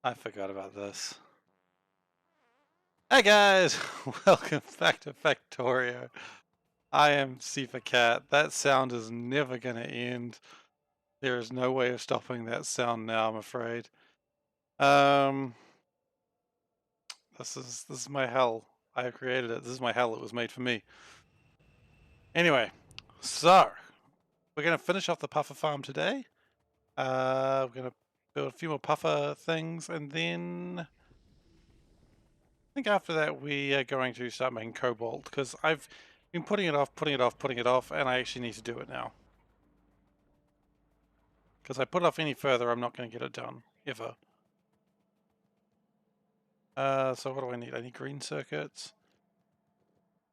I forgot about this. Hey guys, welcome back to Factorio. I am SeiferKatt. That sound is never going to end. There is no way of stopping that sound now, I'm afraid. Um, this is my hell. I have created it. This is my hell. It was made for me. Anyway, so we're going to finish off the puffer farm today. We're going to build a few more puffer things, and then I think after that we are going to start making cobalt, because I've been putting it off, and I actually need to do it now. Because I put it off any further, I'm not going to get it done, ever. So what do I need? I need green circuits.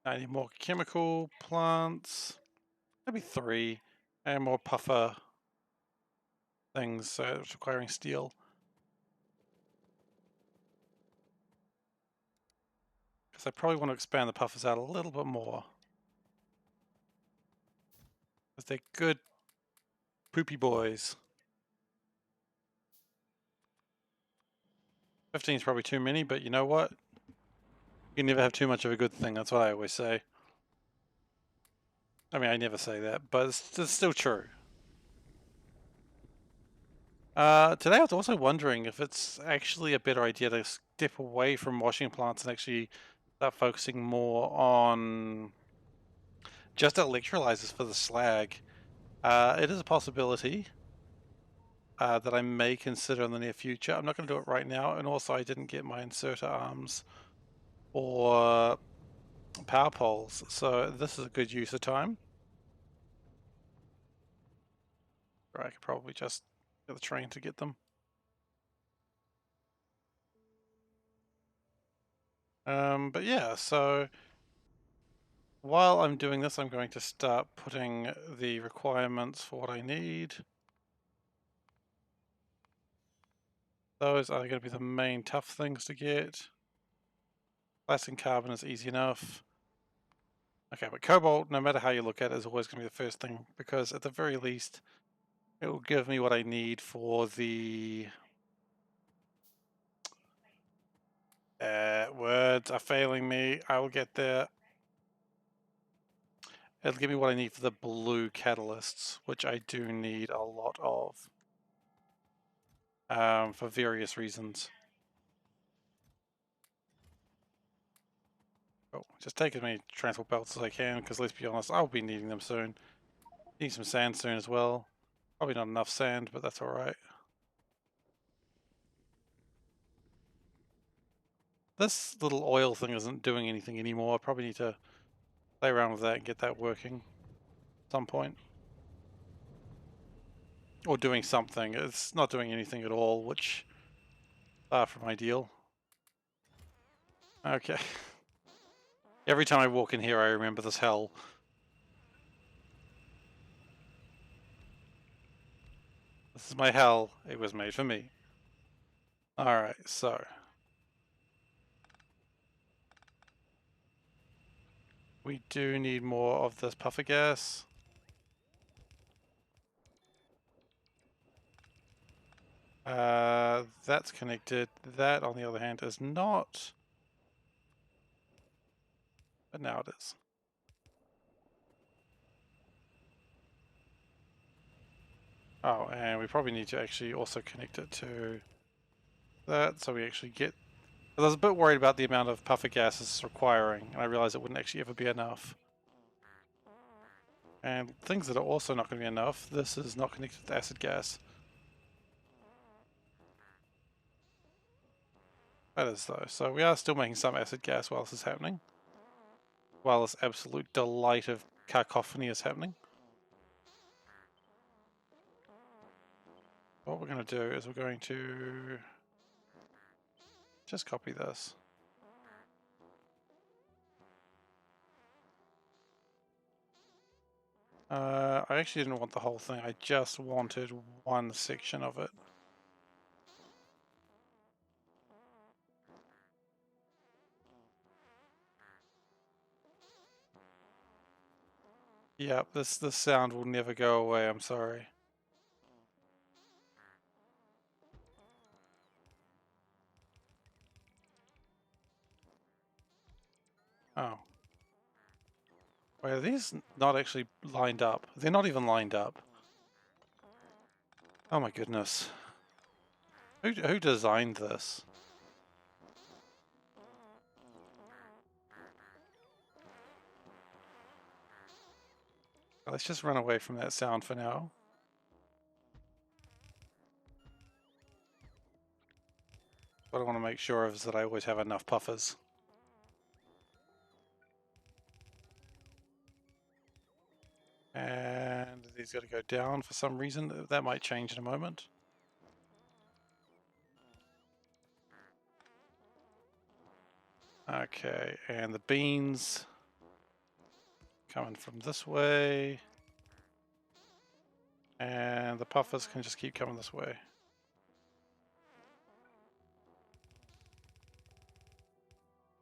I need more chemical plants. Maybe 3. And more puffer things, so it's requiring steel. Because I probably want to expand the puffers out a little bit more. Because they're good poopy boys. 15 is probably too many, but you know what? You can never have too much of a good thing, that's what I always say. I mean, I never say that, but it's still true. Today I was also wondering if it's actually a better idea to step away from washing plants and actually start focusing more on just electrolyzers for the slag. It is a possibility that I may consider in the near future. I'm not going to do it right now, and also I didn't get my inserter arms or power poles, so this is a good use of time. Or I could probably just get the train to get them. But yeah, so while I'm doing this, I'm going to start putting the requirements for what I need. Those are going to be the main tough things to get. Glass and carbon is easy enough. Okay, but cobalt, no matter how you look at it, is always going to be the first thing, because at the very least, it will give me what I need for the... words are failing me. I will get there. It'll give me what I need for the blue catalysts, which I do need a lot of. For various reasons. Oh, just take as many transport belts as I can, because let's be honest, I'll be needing them soon. Need some sand soon as well. Probably not enough sand, but that's alright. This little oil thing isn't doing anything anymore. I probably need to play around with that and get that working at some point. Or doing something. It's not doing anything at all, which far from ideal. Okay. Every time I walk in here, I remember this hell. This is my hell. It was made for me. Alright, so. We do need more of this puffer gas. That's connected. That, on the other hand, is not. But now it is. Oh, and we probably need to actually also connect it to that, so we actually get... I was a bit worried about the amount of puffer gas it's requiring, and I realized it wouldn't actually ever be enough. And things that are also not going to be enough, this is not connected to acid gas. That is though, so we are still making some acid gas while this is happening. While this absolute delight of cacophony is happening. What we're going to do is we're going to just copy this. I actually didn't want the whole thing, I just wanted one section of it. Yep, this sound will never go away, I'm sorry. Oh. Wait, are these not actually lined up? They're not even lined up. Oh my goodness. Who designed this? Let's just run away from that sound for now. What I want to make sure of is that I always have enough puffers. And these got to go down for some reason. That might change in a moment. Okay, and the beans coming from this way. And the puffers can just keep coming this way.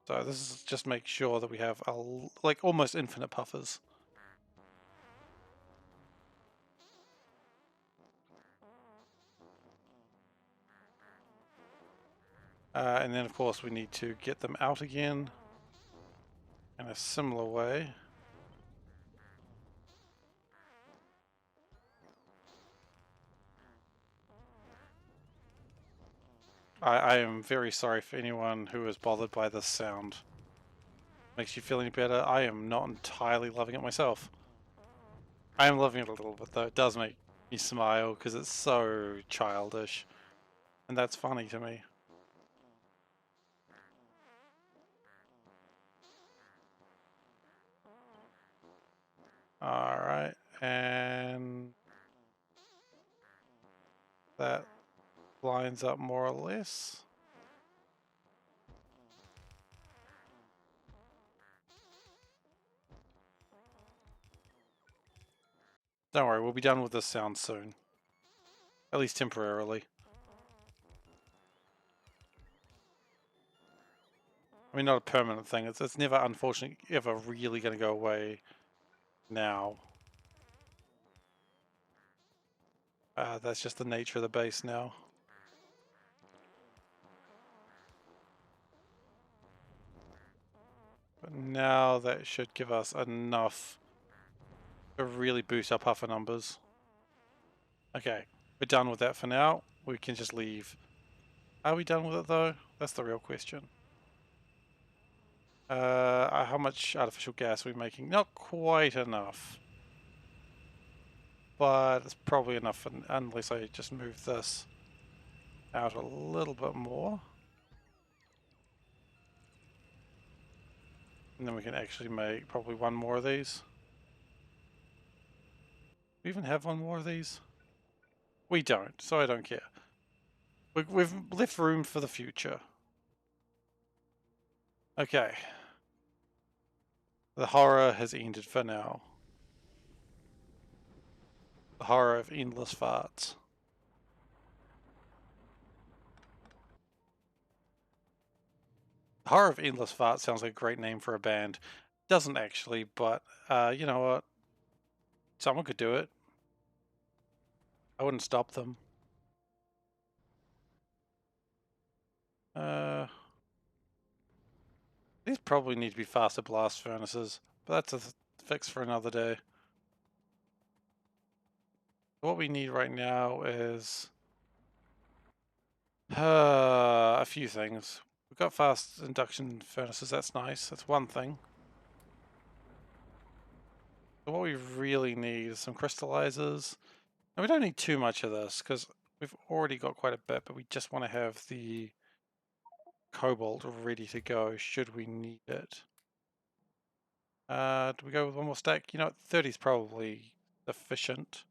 So this is just make sure that we have like almost infinite puffers. And then of course we need to get them out again in a similar way. I am very sorry for anyone who is bothered by this sound. Makes you feel any better? I am not entirely loving it myself. I am loving it a little bit though. It does make me smile because it's so childish. And that's funny to me. Alright, and that lines up more or less. Don't worry, we'll be done with this sound soon. At least temporarily. I mean, not a permanent thing. It's never, unfortunately, ever really going to go away now. That's just the nature of the base now. But now that should give us enough to really boost our puffer numbers. Okay, we're done with that for now. We can just leave. Are we done with it though? That's the real question. How much artificial gas are we making? Not quite enough. But it's probably enough unless I just move this out a little bit more. And then we can actually make probably one more of these. We even have one more of these? We don't, so I don't care. We've left room for the future. Okay. The horror has ended for now. The horror of endless farts. The horror of endless farts sounds like a great name for a band. Doesn't actually, but you know what? Someone could do it. I wouldn't stop them. These probably need to be faster blast furnaces, but that's a fix for another day. What we need right now is a few things. We've got fast induction furnaces, that's nice, that's one thing. So what we really need is some crystallizers. And we don't need too much of this because we've already got quite a bit, but we just want to have the cobalt ready to go should we need it. Do we go with one more stack? You know, 30 is probably sufficient.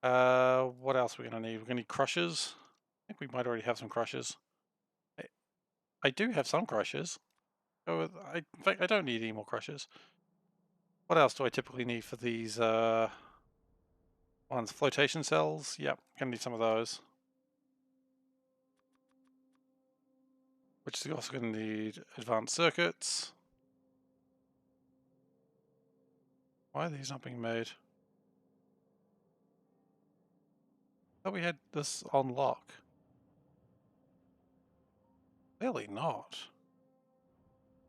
What else are we going to need? We're going to need crushers. I think we might already have some crushers. I do have some crushers. In fact, I don't need any more crushers. What else do I typically need for these ones? Flotation cells? Yep, going to need some of those. Which is also going to need advanced circuits. Why are these not being made? I thought we had this on lock. Clearly not.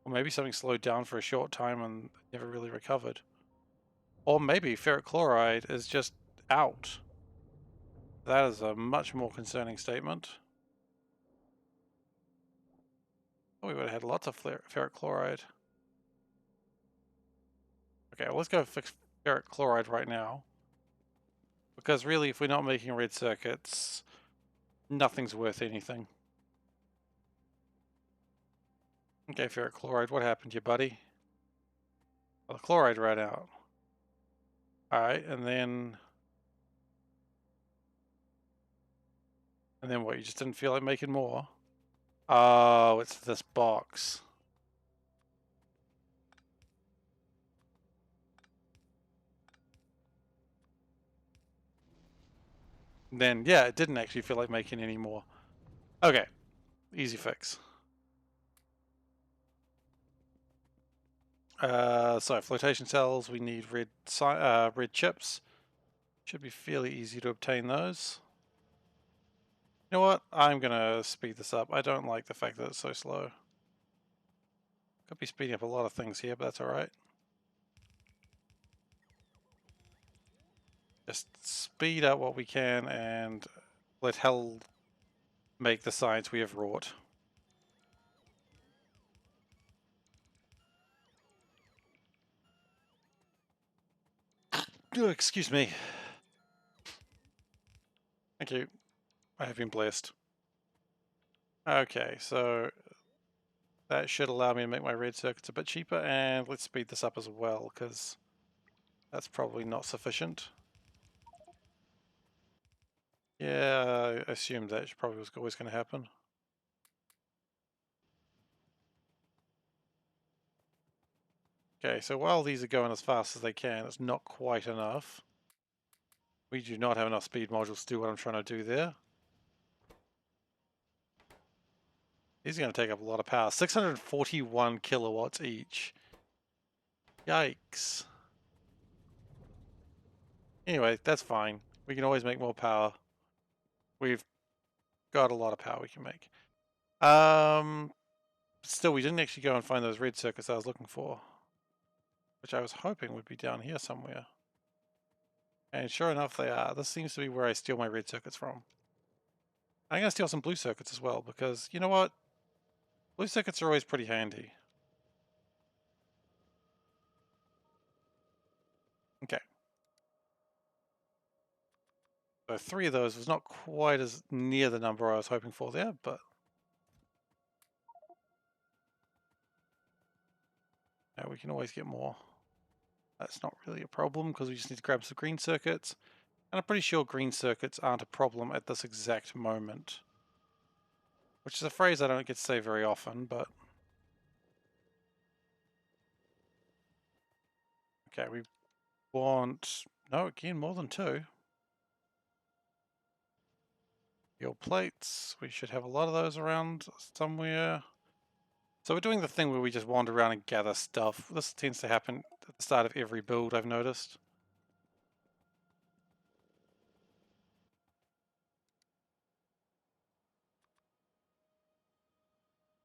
Or maybe something slowed down for a short time and never really recovered. Or maybe ferric chloride is just out. That is a much more concerning statement. We would have had lots of ferric chloride. Okay, well, let's go fix ferric chloride right now. Because really, if we're not making red circuits, nothing's worth anything. Okay, ferric chloride, what happened to you, buddy? Well, the chloride ran out. Alright, and then what, you just didn't feel like making more? Oh, it's this box. Then, yeah, it didn't actually feel like making any more. Okay, easy fix. So flotation cells, we need red chips. Should be fairly easy to obtain those. You know what? I'm gonna speed this up. I don't like the fact that it's so slow. Could be speeding up a lot of things here, but that's alright. Just speed up what we can and let hell make the science we have wrought. Oh, excuse me. Thank you. I have been blessed. Okay, so that should allow me to make my red circuits a bit cheaper, and let's speed this up as well, because that's probably not sufficient. Yeah, I assumed that probably was always going to happen. Okay, so while these are going as fast as they can, it's not quite enough. We do not have enough speed modules to do what I'm trying to do there. These are going to take up a lot of power. 641 kilowatts each. Yikes. Anyway, that's fine. We can always make more power. We've got a lot of power we can make. Still, we didn't actually go and find those red circuits I was looking for, which I was hoping would be down here somewhere. And sure enough, they are. This seems to be where I steal my red circuits from. I'm going to steal some blue circuits as well, because you know what? Blue circuits are always pretty handy. Okay. So 3 of those was not quite as near the number I was hoping for there, but yeah, we can always get more. That's not really a problem because we just need to grab some green circuits. And I'm pretty sure green circuits aren't a problem at this exact moment. Which is a phrase I don't get to say very often, but... Okay, we want... No, again, more than 2. Your plates, we should have a lot of those around somewhere. So we're doing the thing where we just wander around and gather stuff. This tends to happen at the start of every build, I've noticed.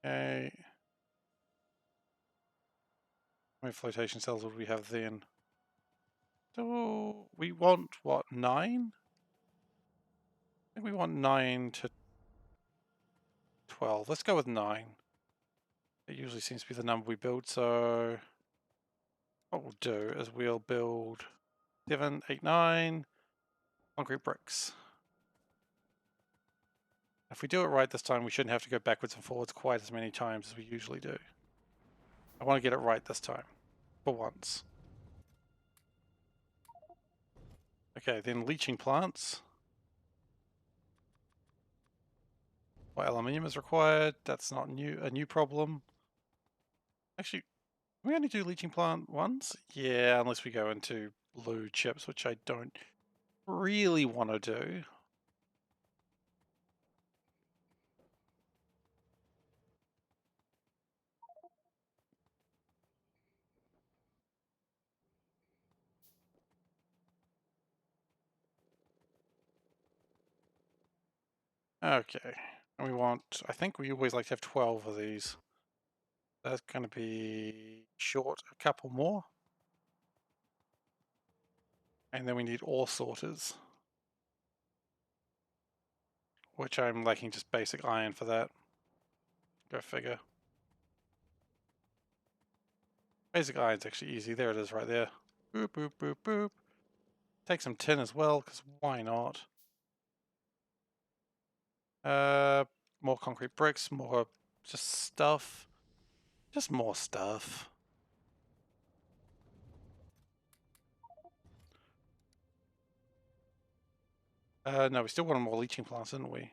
Okay. How many flotation cells would we have then? So we want, what, 9? I think we want 9 to 12. Let's go with 9. It usually seems to be the number we build, so what we'll do is we'll build 7, 8, 9 concrete bricks. If we do it right this time, we shouldn't have to go backwards and forwards quite as many times as we usually do. I want to get it right this time, for once. Okay, then leaching plants. What aluminium is required? That's not a new problem. Actually, we only do leaching plant once? Yeah, unless we go into blue chips, which I don't really want to do. Okay, and we want, I think we always like to have 12 of these. That's going to be short a couple more. And then we need ore sorters, which I'm lacking just basic iron for that. Go figure. Basic iron's actually easy. There it is right there. Boop, boop, boop, boop. Take some tin as well, because why not? More concrete bricks, more just stuff. Just more stuff. No, we still want more leaching plants, didn't we?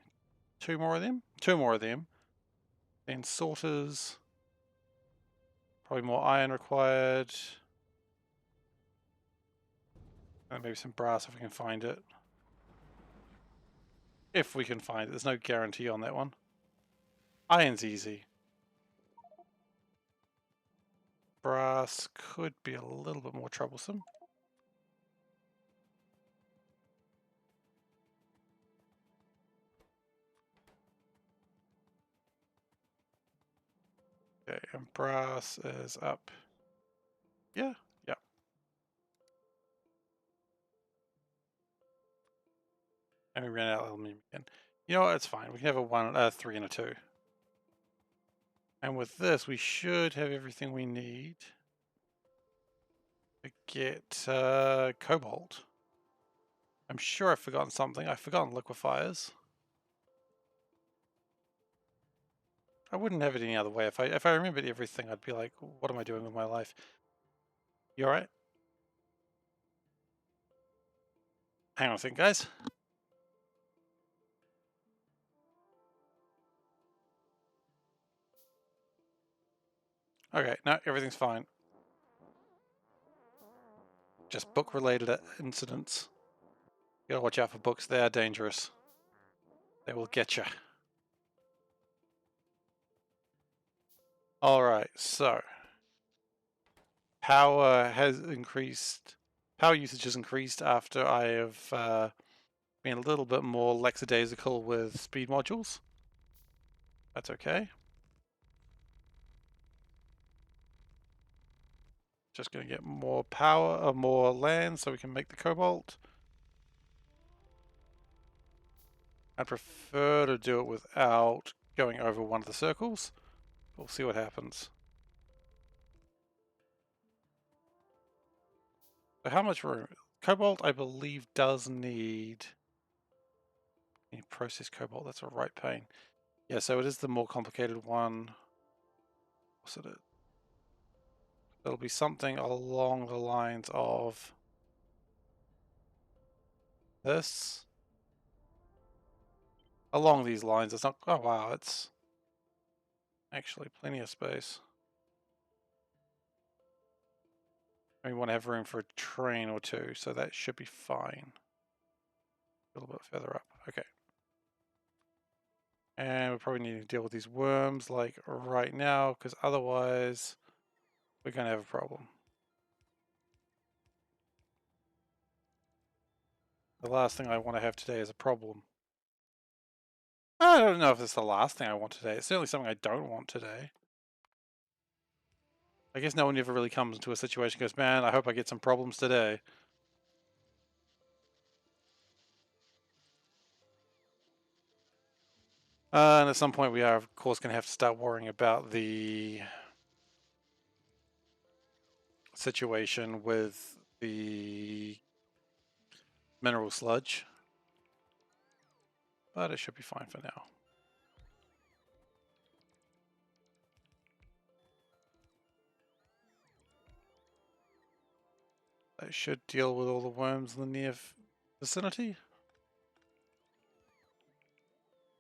2 more of them? 2 more of them. Then sorters. Probably more iron required. And maybe some brass if we can find it. If we can find it. There's no guarantee on that one. Iron's easy. Brass could be a little bit more troublesome. Okay, and brass is up. Yeah, yeah. And we ran out of aluminium again. You know what? It's fine. We can have a 1, 3, and a 2. And with this, we should have everything we need to get cobalt. I'm sure I've forgotten something. I've forgotten liquefiers. I wouldn't have it any other way. If I remembered everything, I'd be like, what am I doing with my life? You alright? Hang on a second, guys. Okay, no, everything's fine. Just book-related incidents. You gotta watch out for books. They are dangerous. They will get you. Alright, so power has increased. Power usage has increased after I have been a little bit more lackadaisical with speed modules. That's okay. Just going to get more power, or more land so we can make the cobalt. I prefer to do it without going over one of the circles. We'll see what happens. So how much room? Cobalt, I believe, does need processed cobalt. That's a right pain. Yeah, so it is the more complicated one. What's it? It'll be something along the lines of this. Along these lines. It's not. Oh wow, it's actually plenty of space. We want to have room for a train or two, so that should be fine. A little bit further up. Okay. And we probably need to deal with these worms like right now, because otherwise we're going to have a problem. The last thing I want to have today is a problem. I don't know if it's the last thing I want today. It's certainly something I don't want today. I guess no one ever really comes into a situation and goes, man, I hope I get some problems today. And at some point we are, of course, going to have to start worrying about the situation with the mineral sludge. But it should be fine for now. That should deal with all the worms in the near vicinity.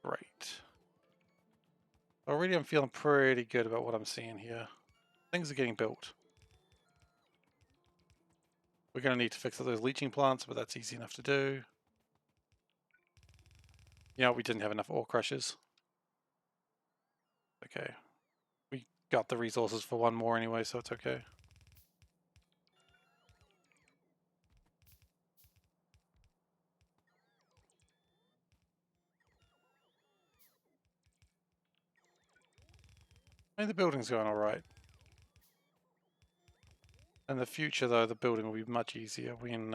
Great. Already I'm feeling pretty good about what I'm seeing here. Things are getting built. We're going to need to fix up those leaching plants, but that's easy enough to do. You know, we didn't have enough ore crushers. Okay. We got the resources for one more anyway, so it's okay. I mean, the building's going alright. In the future, though, the building will be much easier when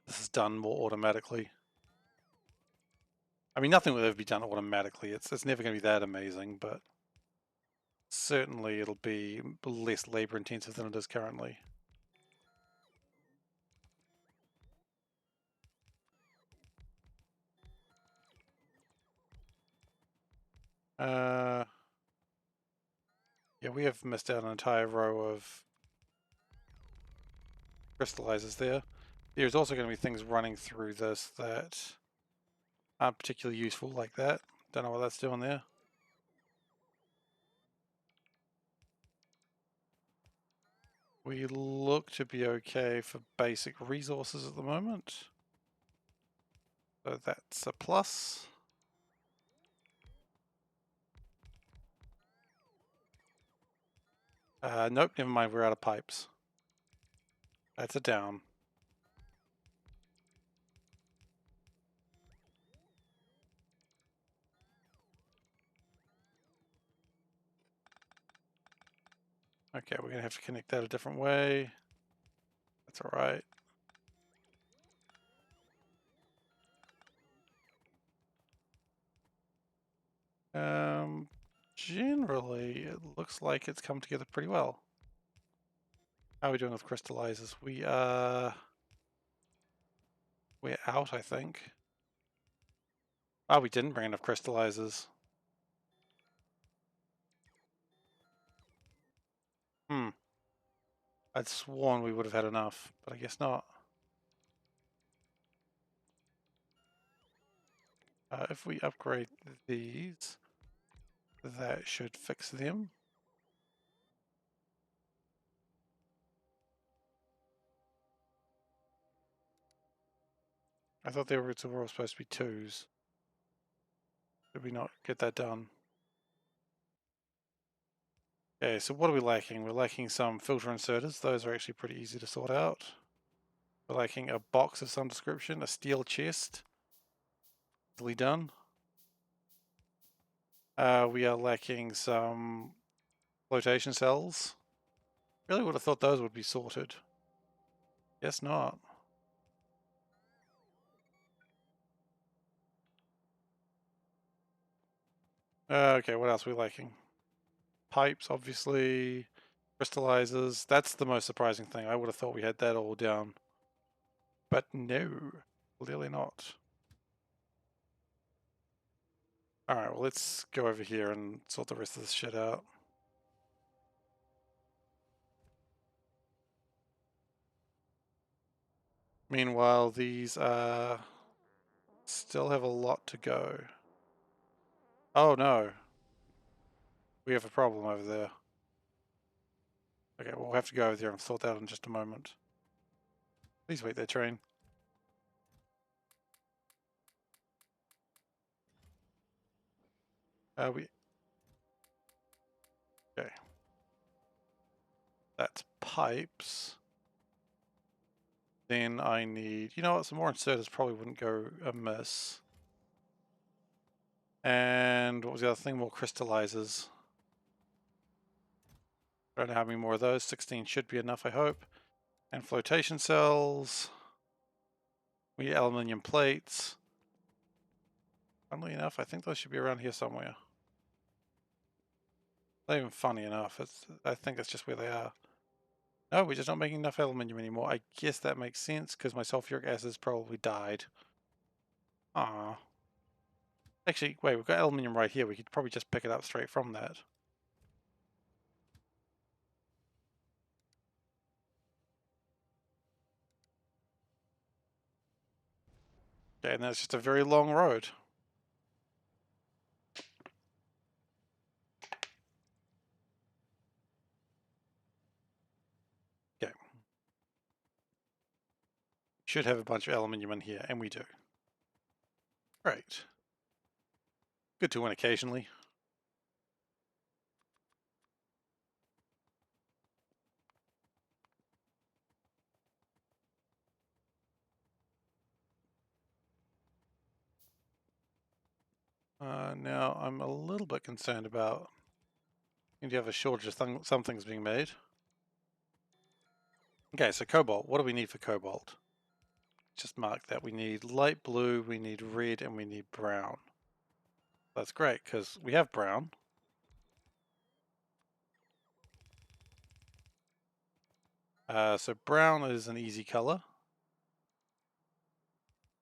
this is done more automatically. I mean, nothing will ever be done automatically. It's never going to be that amazing, but certainly it'll be less labor intensive than it is currently. Yeah, we have missed out an entire row of crystallizers there. There's also going to be things running through this that aren't particularly useful like that. Don't know what that's doing there. We look to be okay for basic resources at the moment. So that's a plus. Nope, never mind, we're out of pipes. That's a down. Okay, we're gonna have to connect that a different way. That's alright. Generally, it looks like it's come together pretty well. How are we doing with crystallizers? We're out, I think. Oh, we didn't bring enough crystallizers. I'd sworn we would have had enough, but I guess not. If we upgrade these, that should fix them. I thought they were all supposed to be 2s. Did we not get that done? Okay, so what are we lacking? We're lacking some filter inserters. Those are actually pretty easy to sort out. We're lacking a box of some description, a steel chest. Easily done. We are lacking some flotation cells. Really would have thought those would be sorted. Guess not. Okay, what else are we lacking? Pipes, obviously. Crystallizers. That's the most surprising thing. I would have thought we had that all down. But no, clearly not. Alright, well let's go over here and sort the rest of this shit out. Meanwhile, these still have a lot to go. Oh no. We have a problem over there. Okay, we'll have to go over there and sort that out in just a moment. Please wait there, train. Okay. That's pipes. Then I need, you know what, some more inserters probably wouldn't go amiss. And what was the other thing? More crystallizers. Don't know how many more of those. 16 should be enough, I hope. And flotation cells. We need aluminium plates. Funnily enough, I think those should be around here somewhere. Not even funny enough. I think that's just where they are. No, we're just not making enough aluminium anymore. I guess that makes sense because my sulfuric acid's probably died. Ah. Actually, wait, we've got aluminium right here. We could probably just pick it up straight from that. Okay, and that's just a very long road. Okay. Should have a bunch of aluminium in here, and we do. Great. Good to win occasionally. Now I'm a little bit concerned about if you have a shortage of some things being made. Okay, so cobalt. What do we need for cobalt? Just mark that. We need light blue, we need red, and we need brown. That's great, because we have brown. So brown is an easy color.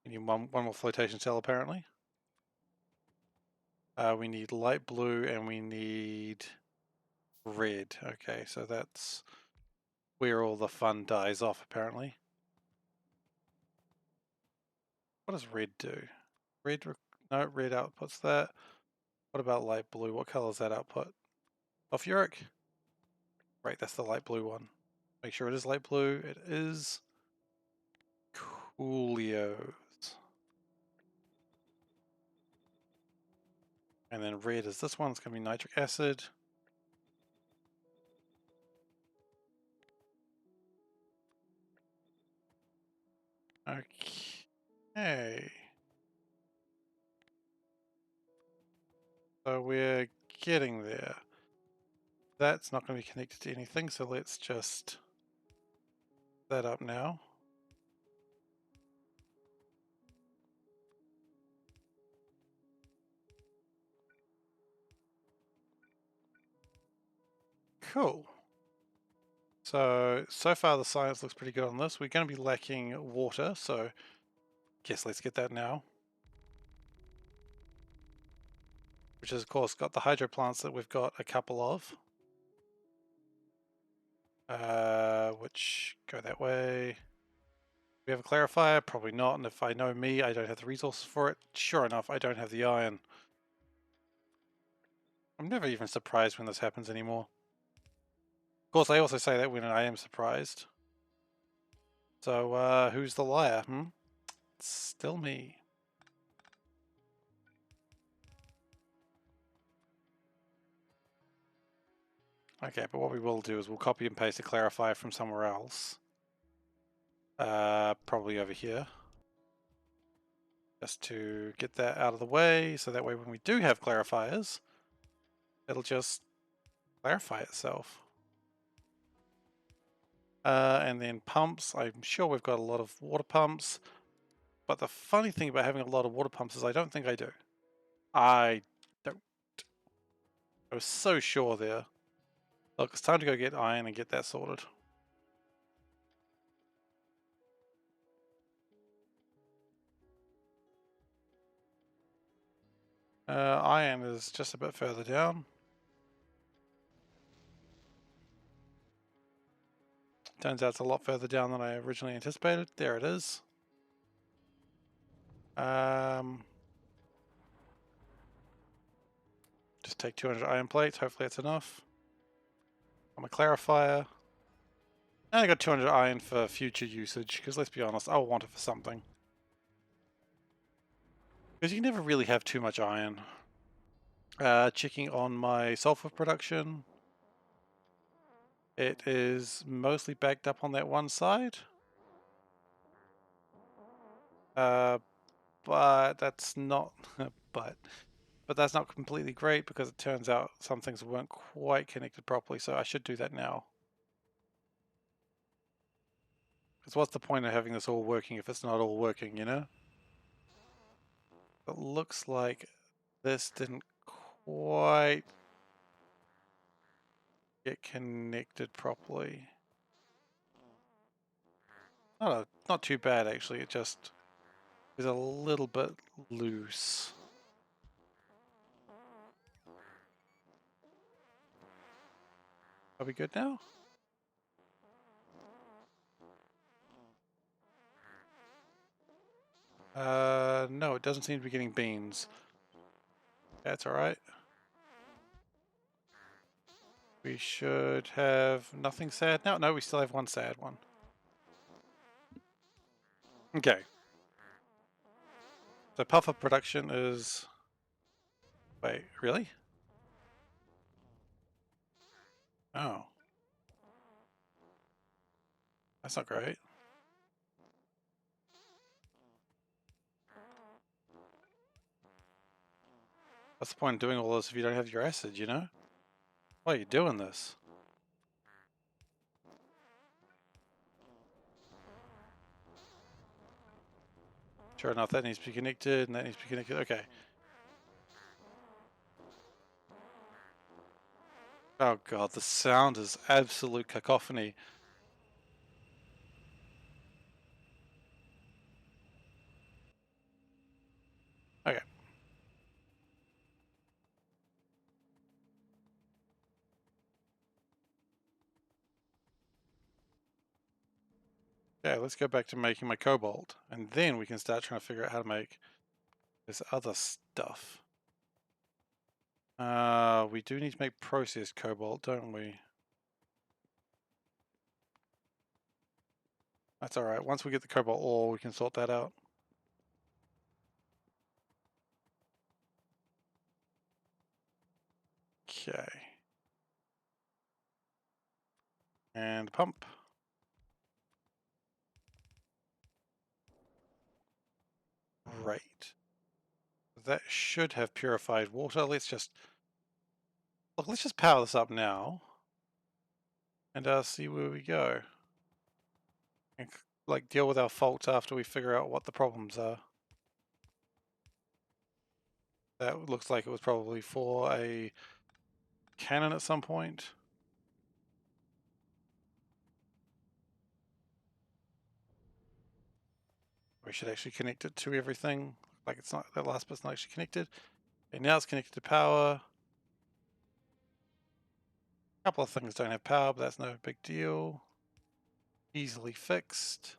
We need one more flotation cell, apparently. We need light blue, and we need red. Okay, so that's where all the fun dies off, apparently. What does red do? No, red outputs that. What about light blue? What color is that output? Sulfuric? Right, that's the light blue one. Make sure it is light blue. It is. Coolios. And then red is this one. It's going to be nitric acid. Okay. So we're getting there. That's not going to be connected to anything, so let's just set that up now. Cool. So far the science looks pretty good on this. We're going to be lacking water, so guess let's get that now. Which has, of course, got the hydro plants that we've got a couple of. Which go that way. We have a clarifier? Probably not, and if I know me, I don't have the resources for it. Sure enough, I don't have the iron. I'm never even surprised when this happens anymore. Of course, I also say that when I am surprised. So, who's the liar, It's still me. Okay, but what we will do is we'll copy and paste a clarifier from somewhere else. Probably over here. Just to get that out of the way, so that way when we do have clarifiers, it'll just clarify itself. And then pumps, I'm sure we've got a lot of water pumps, but the funny thing about having a lot of water pumps is I don't think I do. I don't. I was so sure there. Look, it's time to go get iron and get that sorted. Iron is just a bit further down. Turns out it's a lot further down than I originally anticipated. There it is. Just take 200 iron plates. Hopefully that's enough. I'm a clarifier. And I got 200 iron for future usage, because let's be honest, I'll want it for something. Because you can never really have too much iron. Checking on my sulfur production. It is mostly backed up on that one side. But that's not... but that's not completely great, because it turns out some things weren't quite connected properly, so I should do that now. Because what's the point of having this all working if it's not all working, you know? It looks like this didn't quite get connected properly. Not too bad actually, it just is a little bit loose. Are we good now? No, it doesn't seem to be getting beans. That's alright. We should have nothing sad now. No, we still have one sad one. Okay. So puffer production is... Wait, really? Oh. That's not great. What's the point of doing all this if you don't have your acid, you know? Why are you doing this? Sure enough, that needs to be connected, and that needs to be connected. Okay. Oh god, the sound is absolute cacophony. Okay. Okay, let's go back to making my cobalt, and then we can start trying to figure out how to make this other stuff. We do need to make processed cobalt, don't we? That's alright. Once we get the cobalt ore, we can sort that out. Okay. And pump. Right. That should have purified water. Let's just power this up now and see where we go. And like deal with our faults after we figure out what the problems are. That looks like it was probably for a cannon at some point. We should actually connect it to everything. Like it's not, that last bit's not actually connected. And now it's connected to power. A couple of things don't have power, but that's no big deal. Easily fixed.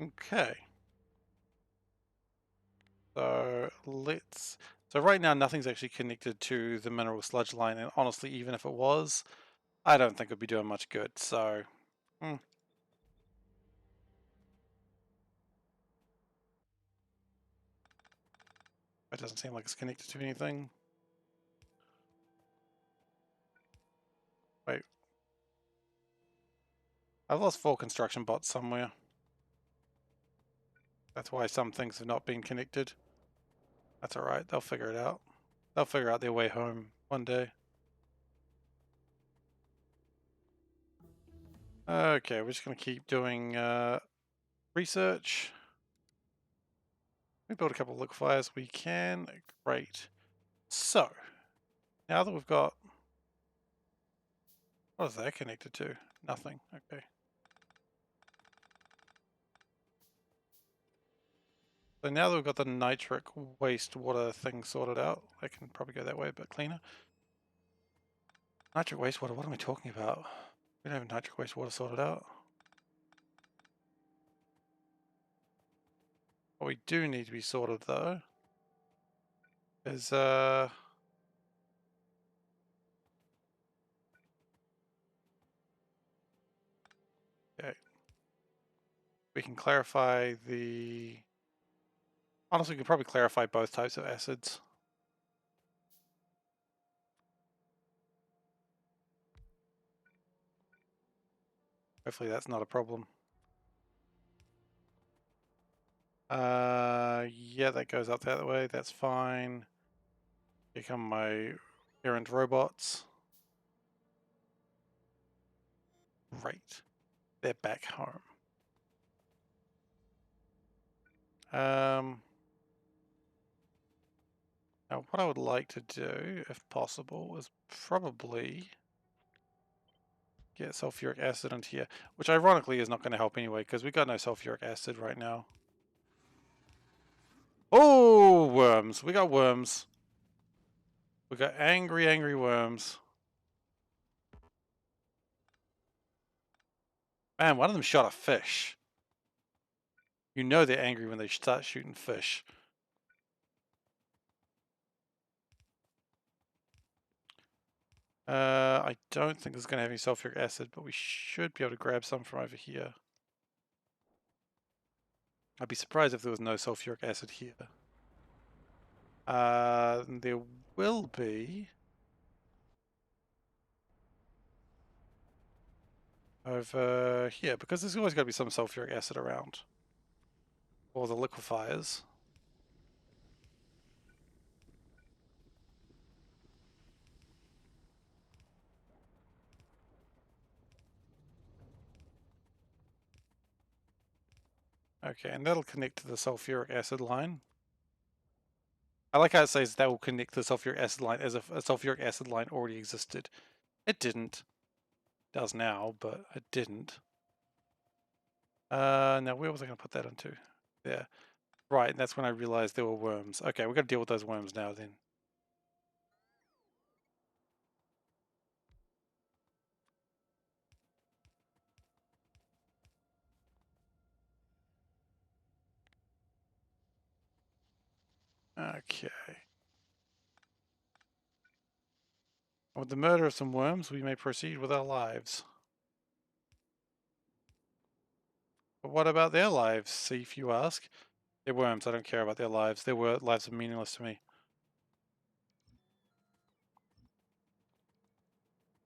Okay. So so right now nothing's actually connected to the mineral sludge line, and honestly, even if it was, I don't think it'd be doing much good, so... It doesn't seem like it's connected to anything. Wait. I've lost 4 construction bots somewhere. That's why some things have not been connected. That's alright, they'll figure it out. They'll figure out their way home one day. Okay, we're just going to keep doing research. We build a couple of liquefiers. We can. Great. So, now that we've got... What is that connected to? Nothing. Okay. So now that we've got the nitric wastewater thing sorted out, I can probably go that way a bit cleaner. Nitric wastewater, what am I talking about? We don't have nitric wastewater sorted out. What we do need to be sorted though is okay. We can clarify the... Honestly, we could probably clarify both types of acids. Hopefully that's not a problem. Yeah, that goes up that way. That's fine. Here come my errant robots. Great. They're back home. Now what I would like to do, if possible, is probably get sulfuric acid into here, which ironically is not going to help anyway, because we've got no sulfuric acid right now. Oh, worms. We got worms. We got angry, angry worms. Man, one of them shot a fish. You know they're angry when they start shooting fish. I don't think this is going to have any sulfuric acid, but we should be able to grab some from over here. I'd be surprised if there was no sulfuric acid here. There will be. over here, because there's always got to be some sulfuric acid around. Or the liquefiers. Okay, and that'll connect to the sulfuric acid line. I like how it says that will connect to the sulfuric acid line as if a sulfuric acid line already existed. It didn't. It does now, but it didn't. Now where was I going to put that into? There. Right, and that's when I realized there were worms. Okay, we've got to deal with those worms now then. Okay. With the murder of some worms, we may proceed with our lives. But what about their lives, Seif, you ask? They're worms, I don't care about their lives. Their lives are meaningless to me.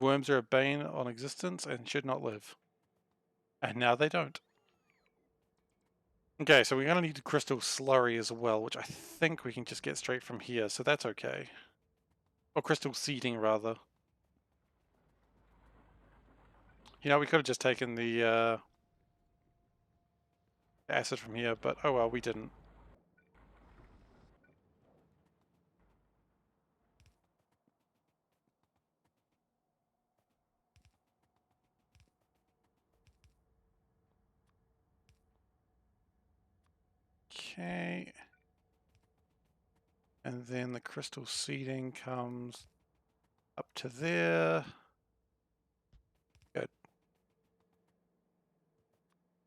Worms are a bane on existence and should not live. And now they don't. Okay, so we're going to need crystal slurry as well, which I think we can just get straight from here, so that's okay. Or crystal seeding, rather. You know, we could have just taken the acid from here, but oh well, we didn't. Okay. And then the crystal seeding comes up to there. Good.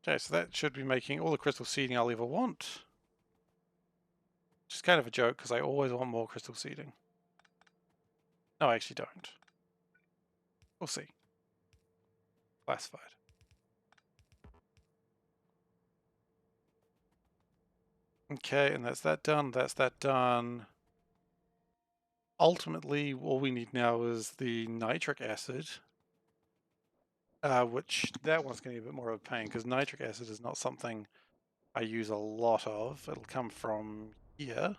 Okay, so that should be making all the crystal seeding I'll ever want. Which is kind of a joke, because I always want more crystal seeding. No, I actually don't. We'll see. Classified. Okay, and that's that done. That's that done. Ultimately, all we need now is the nitric acid. Which that one's going to be a bit more of a pain, because nitric acid is not something I use a lot of. It'll come from here.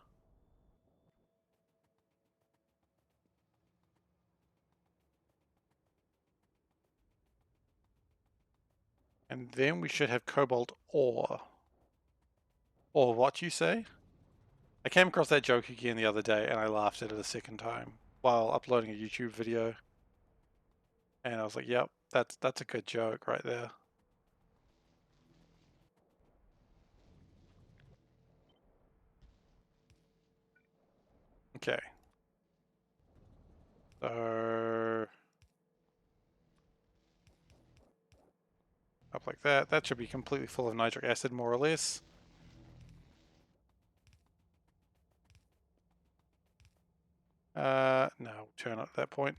And then we should have cobalt ore. Or what you say? I came across that joke again the other day and I laughed at it a second time while uploading a YouTube video. And I was like, yep, that's a good joke right there. Okay. So up like that. That should be completely full of nitric acid more or less. No, turn it at that point.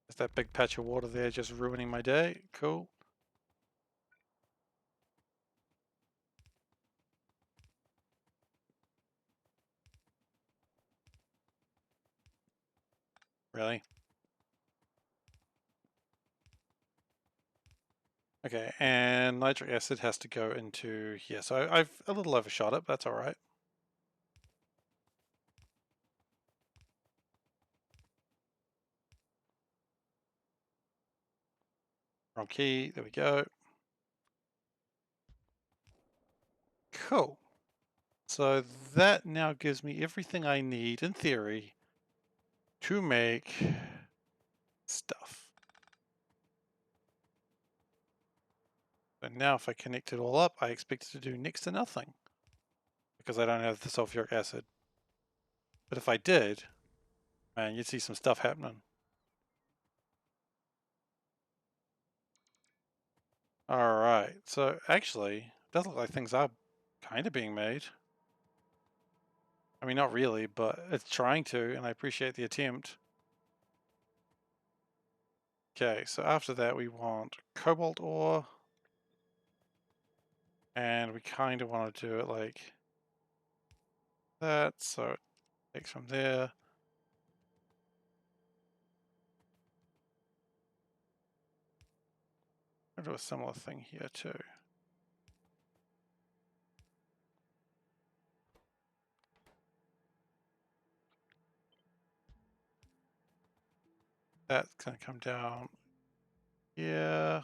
There's that big patch of water there just ruining my day. Cool. Really? Okay, and nitric acid has to go into here. So I've a little overshot it, but that's alright. Wrong key, there we go. Cool. So that now gives me everything I need, in theory, to make stuff. But now if I connect it all up, I expect it to do next to nothing. Because I don't have the sulfuric acid. But if I did, man, you'd see some stuff happening. Alright, so actually, it does look like things are kind of being made. I mean, not really, but it's trying to, and I appreciate the attempt. Okay, so after that we want cobalt ore. And we kind of want to do it like that, so it takes from there. I'll do a similar thing here too. That's going to come down here.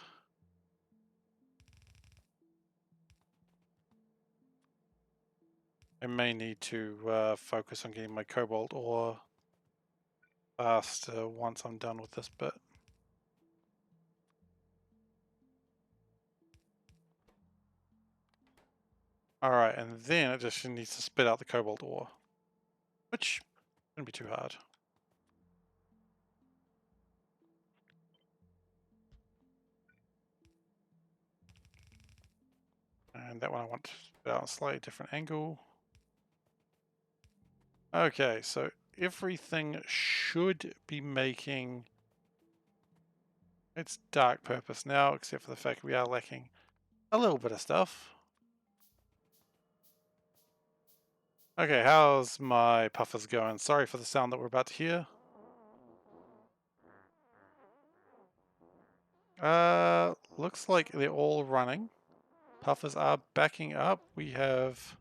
I may need to focus on getting my cobalt ore faster once I'm done with this bit. Alright, and then it just needs to spit out the cobalt ore, which shouldn't be too hard. And that one I want to spit out a slightly different angle. Okay, so everything should be making its dark purpose now, except for the fact we are lacking a little bit of stuff. Okay, how's my puffers going? Sorry for the sound that we're about to hear. Looks like they're all running. Puffers are backing up. We have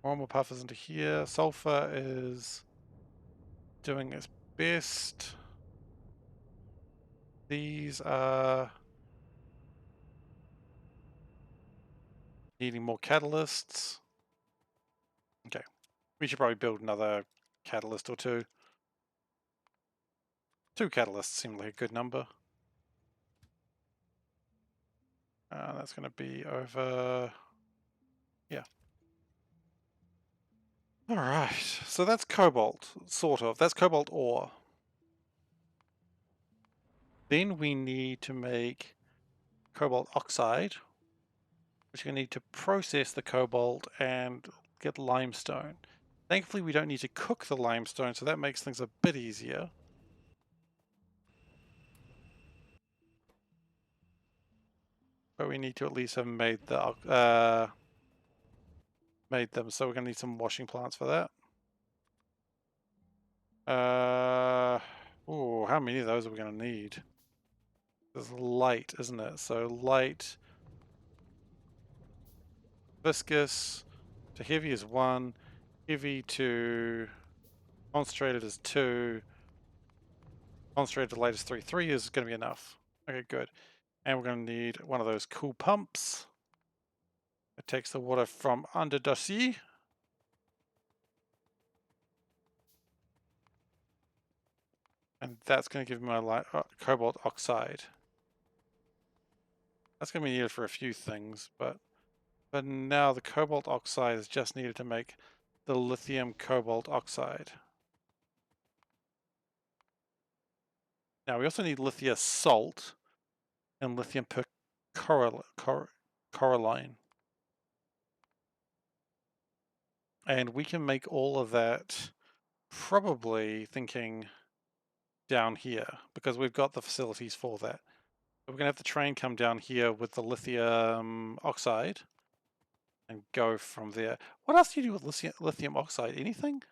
more and more puffers into here. Sulfur is doing its best. These are needing more catalysts. Okay, we should probably build another catalyst or two. 2 catalysts seem like a good number. That's going to be over here. Alright, so that's cobalt, sort of. That's cobalt ore. Then we need to make cobalt oxide, which we need to process the cobalt and get limestone. Thankfully, we don't need to cook the limestone, so that makes things a bit easier. But we need to at least have made them, so we're going to need some washing plants for that. Oh, how many of those are we going to need? There's light, isn't it? So light, viscous to heavy is 1, heavy to concentrated is 2, concentrated to light is 3. 3 is going to be enough. Okay, good. And we're going to need one of those cool pumps. It takes the water from under the sea. And that's going to give me my cobalt oxide. That's going to be needed for a few things, but now the cobalt oxide is just needed to make the lithium cobalt oxide. Now we also need lithium salt and lithium perchlorine. And we can make all of that probably thinking down here because we've got the facilities for that. We're going to have the train come down here with the lithium oxide and go from there. What else do you do with lithium oxide? Anything?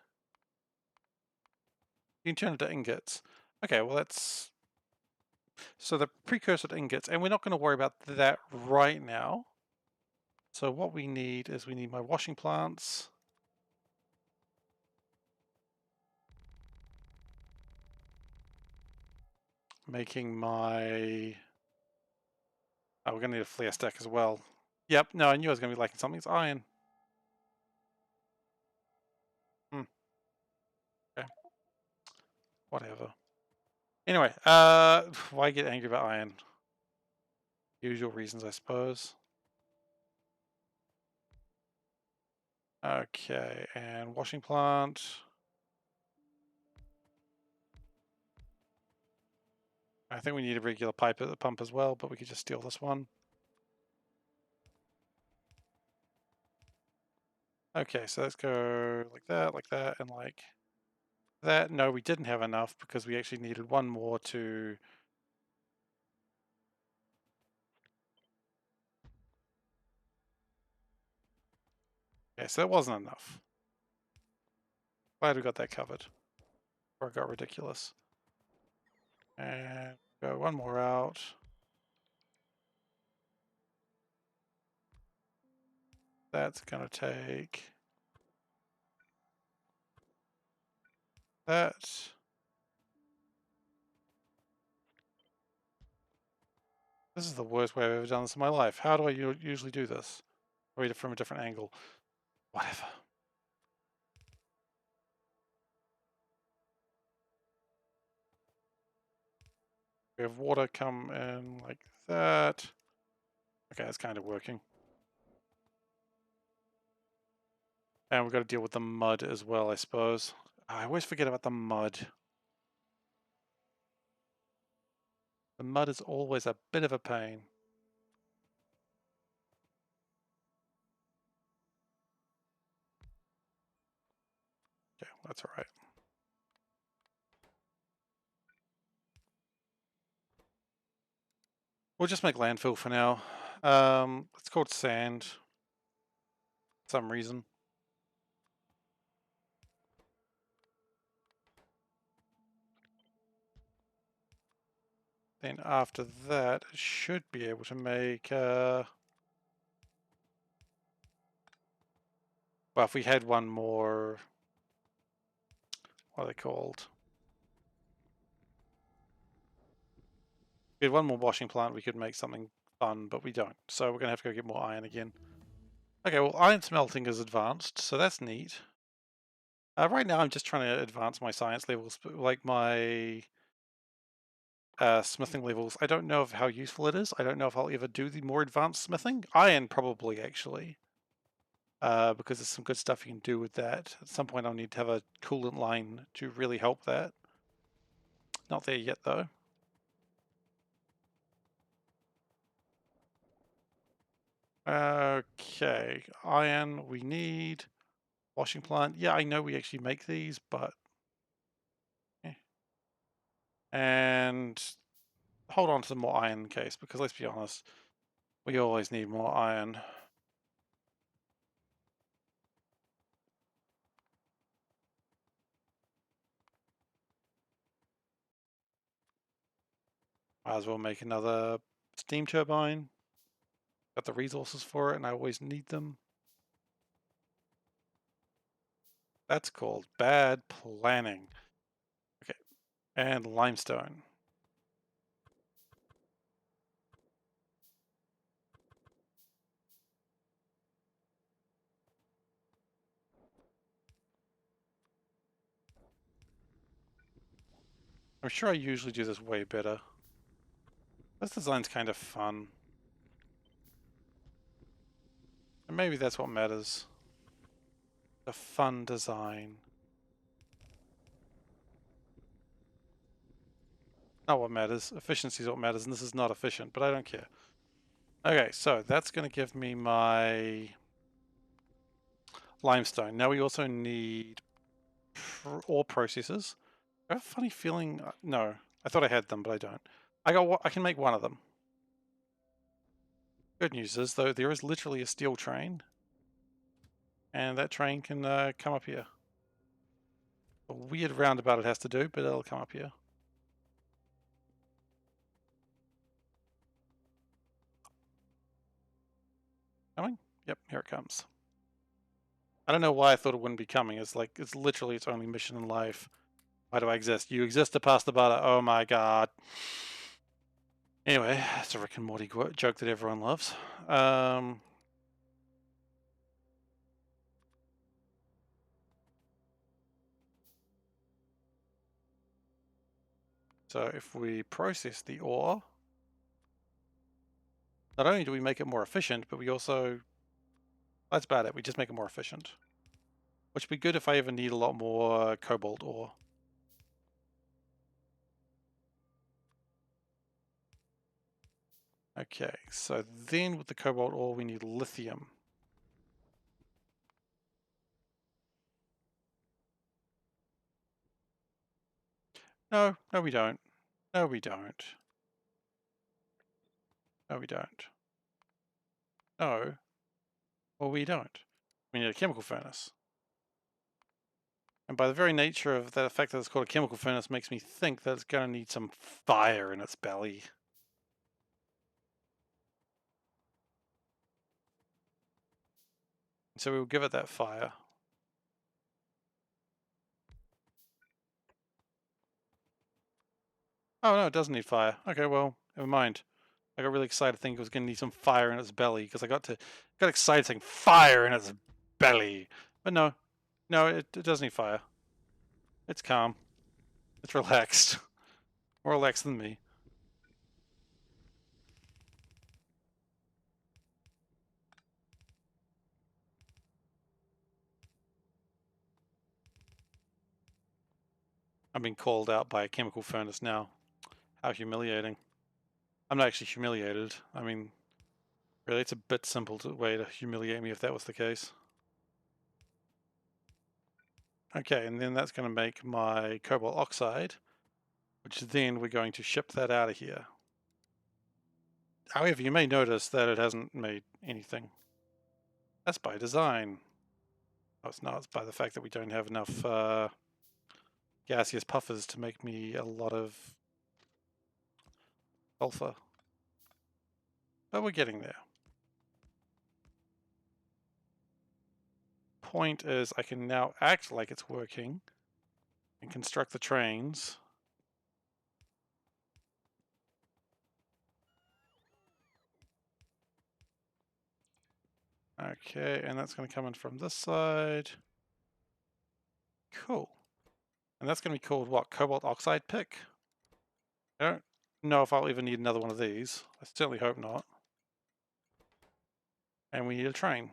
You can turn it into ingots. Okay, well that's... So the precursor to ingots, and we're not going to worry about that right now. So what we need is we need my washing plants. Making my... Oh, we're going to need a flare stack as well. Yep, no, I knew I was going to be lacking something. It's iron. Okay. Whatever. Anyway, why get angry about iron? Usual reasons, I suppose. Okay, and washing plant. I think we need a regular pipe at the pump as well, but we could just steal this one. Okay, so let's go like that, and like that. No, we didn't have enough because we actually needed one more to... Okay, so that wasn't enough. Glad we got that covered. Or it got ridiculous. And go one more out. That's gonna take that. This is the worst way I've ever done this in my life. How do I usually do this? Read it from a different angle. Whatever. We have water come in like that. Okay, it's kind of working. And we've got to deal with the mud as well, I suppose. I always forget about the mud. The mud is always a bit of a pain. Okay, that's all right. We'll just make landfill for now. It's called sand. For some reason. Then after that, it should be able to make... well, if we had one more... What are they called? If we had one more washing plant, we could make something fun, but we don't. So we're going to have to go get more iron again. Okay, well, iron smelting is advanced, so that's neat. Right now, I'm just trying to advance my science levels, but like my smithing levels. I don't know of how useful it is. I don't know if I'll ever do the more advanced smithing. Iron, probably, actually. Because there's some good stuff you can do with that. At some point, I'll need to have a coolant line to really help that. Not there yet, though. Okay, iron we need. Washing plant. Yeah, I know we actually make these, but... eh. And hold on to some more iron in case, because let's be honest, we always need more iron. Might as well make another steam turbine. Got the resources for it, and I always need them. That's called bad planning. Okay, and limestone. I'm sure I usually do this way better. This design's kind of fun. And maybe that's what matters. A fun design. Not what matters. Efficiency is what matters, and this is not efficient, but I don't care. Okay, so that's going to give me my limestone. Now we also need ore processors. I have a funny feeling... no, I thought I had them, but I don't. I can make one of them. Good news is, though, there is literally a steel train. And that train can come up here. A weird roundabout it has to do, but it'll come up here. Coming? Yep, here it comes. I don't know why I thought it wouldn't be coming. It's like, it's literally its only mission in life. Why do I exist? You exist to pass the butter. Oh my god. Anyway, it's a Rick and Morty joke that everyone loves. So if we process the ore, not only do we make it more efficient, but we also... that's about it. We just make it more efficient. Which would be good if I ever need a lot more cobalt ore. Okay, so then with the cobalt ore, we need lithium. No, no we don't. No we don't. No we don't. No. Well, we don't. we need a chemical furnace. And by the very nature of the fact that it's called a chemical furnace makes me think that it's going to need some fire in its belly. So we'll give it that fire. Oh no, it doesn't need fire. Okay, well, never mind. I got really excited thinking it was going to need some fire in its belly because I got excited saying fire in its belly. But no, it doesn't need fire. It's calm. It's relaxed. More relaxed than me. I'm being called out by a chemical furnace now. How humiliating. I'm not actually humiliated. I mean, really, it's a bit simple way to humiliate me if that was the case. Okay, and then that's going to make my cobalt oxide, which then we're going to ship that out of here. However, you may notice that it hasn't made anything. That's by design. Oh, it's not. It's by the fact that we don't have enough gaseous puffers to make me a lot of sulfur. But we're getting there. Point is, I can now act like it's working and construct the trains. Okay, and that's going to come in from this side. Cool. And that's going to be called what? Cobalt oxide pick? I don't know if I'll even need another one of these. I certainly hope not. And we need a train.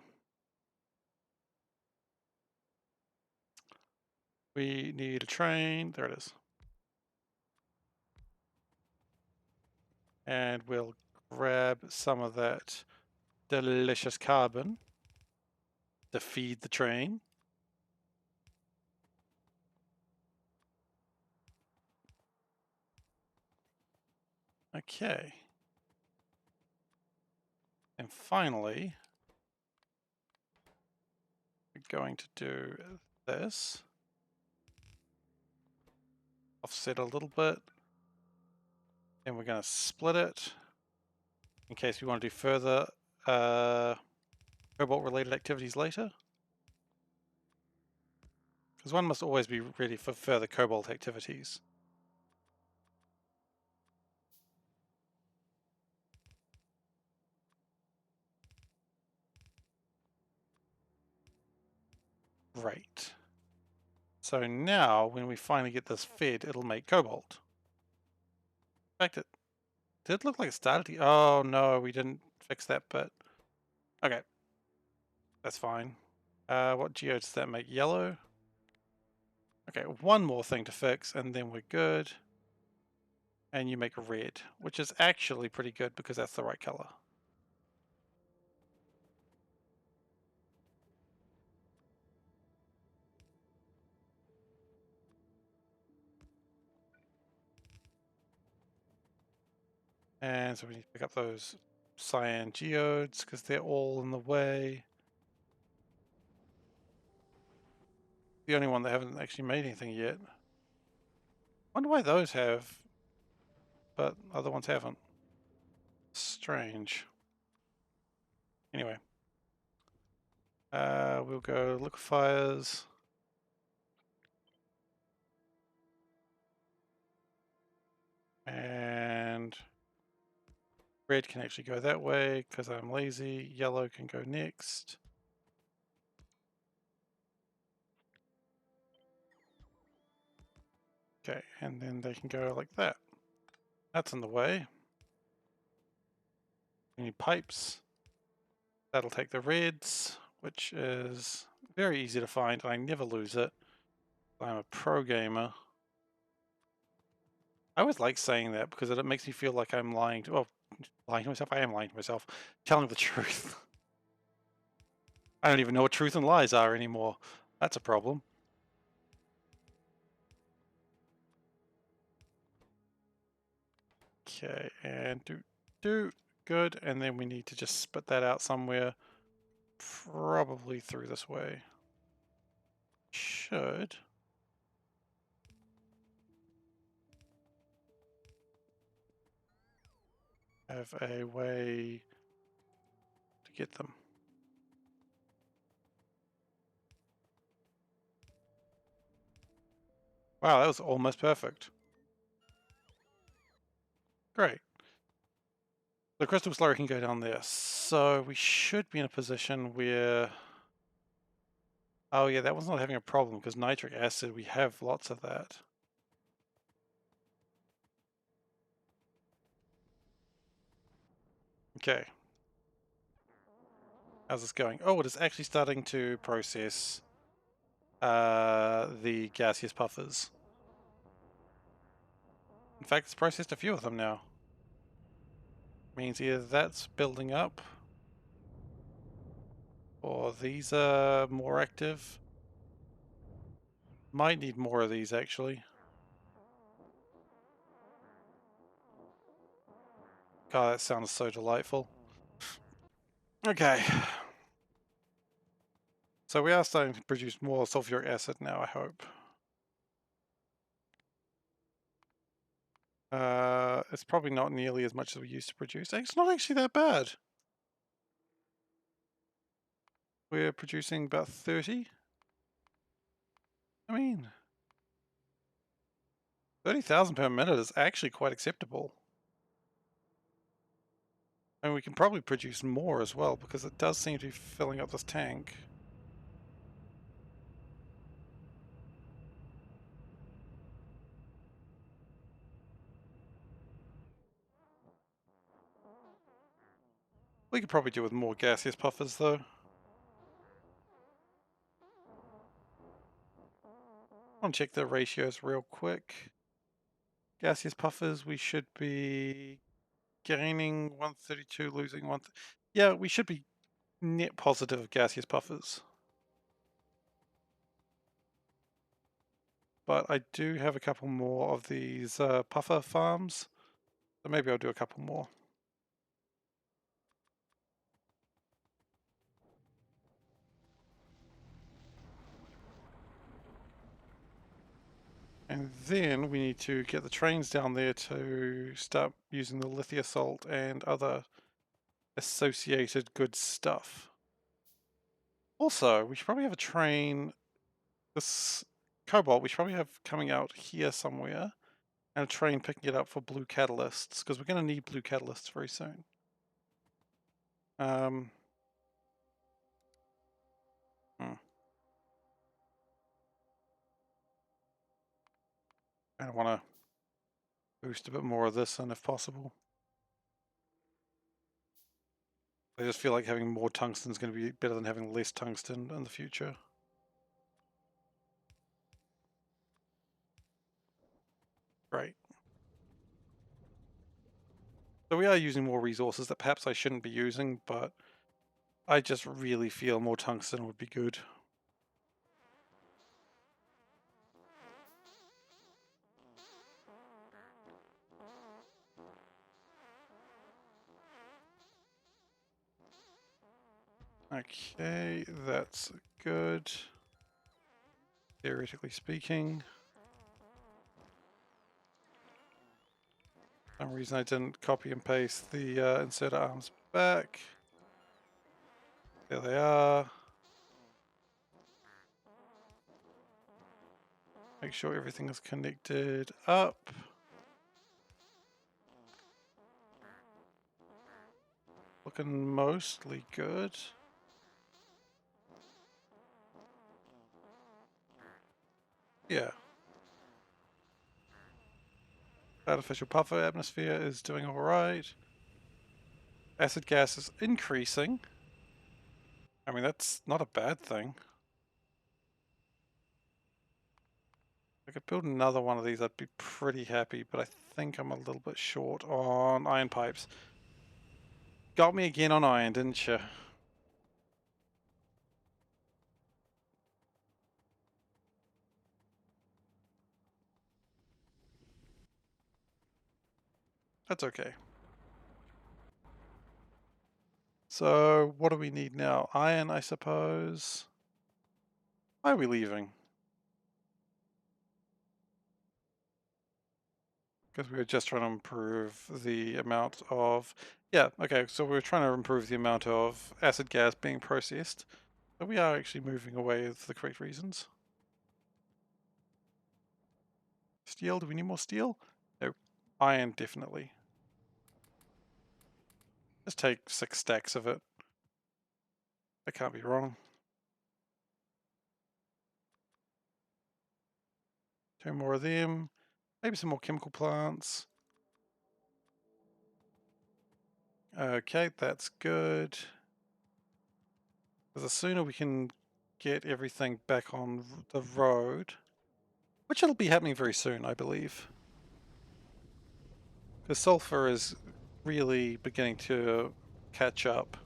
We need a train. There it is. And we'll grab some of that delicious carbon to feed the train. Okay. And finally, we're going to do this. Offset a little bit. And we're going to split it in case we want to do further cobalt related activities later. Because one must always be ready for further cobalt activities. Right. So now, when we finally get this fed, it'll make cobalt. In fact, it did look like it started to... Oh no, we didn't fix that bit. Okay. That's fine. What geode does that make? Yellow? Okay, one more thing to fix, and then we're good. And you make red, which is actually pretty good because that's the right color. And so we need to pick up those cyan geodes because they're all in the way. The only one that haven't actually made anything yet. Wonder why those have, but other ones haven't. Strange. Anyway. We'll go liquefiers. And red can actually go that way because I'm lazy. Yellow can go next. Okay, and then they can go like that. That's in the way. We need pipes. That'll take the reds, which is very easy to find, and I never lose it. I'm a pro gamer. I always like saying that because it makes me feel like I'm lying to, well, lying to myself. I am lying to myself, telling the truth. I don't even know what truth and lies are anymore. That's a problem. Okay, and do good, and then we need to just spit that out somewhere. probably through this way. Should have a way to get them. Wow, that was almost perfect. Great. The crystal slurry can go down there. So we should be in a position where... Oh yeah, that one's not having a problem because nitric acid, we have lots of that. Okay. How's this going? Oh, it is actually starting to process the gaseous puffers. In fact, it's processed a few of them now. Means either that's building up, or these are more active. Might need more of these, actually. God, that sounds so delightful. Okay. So we are starting to produce more sulfuric acid now, I hope. It's probably not nearly as much as we used to produce. It's not actually that bad. We're producing about 30. I mean, 30,000 per minute is actually quite acceptable. And we can probably produce more as well because it does seem to be filling up this tank. We could probably do with more gaseous puffers though. I want to check the ratios real quick. Gaseous puffers, we should be gaining 132, losing one. Yeah, we should be net positive of gaseous puffers. But I do have a couple more of these puffer farms, so maybe I'll do a couple more. And then we need to get the trains down there to start using the lithium salt and other associated good stuff. Also, we should probably have a train, this Cobalt, we should probably have coming out here somewhere, and a train picking it up for blue catalysts, because we're going to need blue catalysts very soon. Hmm. I want to boost a bit more of this in if possible. I just feel like having more tungsten is going to be better than having less tungsten in the future. Right. So we are using more resources that perhaps I shouldn't be using, but I just really feel more tungsten would be good. Okay, that's good. Theoretically speaking. For some reason I didn't copy and paste the inserter arms back. There they are. Make sure everything is connected up. Looking mostly good. Yeah. Artificial puffer atmosphere is doing alright. Acid gas is increasing. I mean, that's not a bad thing. If I could build another one of these, I'd be pretty happy, but I think I'm a little bit short on iron pipes. Got me again on iron, didn't you? That's okay. So what do we need now? Iron, I suppose. Why are we leaving? Because we were just trying to improve the amount of... Yeah, okay, so we're trying to improve the amount of acid gas being processed. But we are actually moving away for the correct reasons. Steel, do we need more steel? No. Iron, definitely. Just take 6 stacks of it. That can't be wrong. 2 more of them. Maybe some more chemical plants. Okay, that's good. Because the sooner we can get everything back on the road, which it'll be happening very soon, I believe. Because sulfur is really beginning to catch up.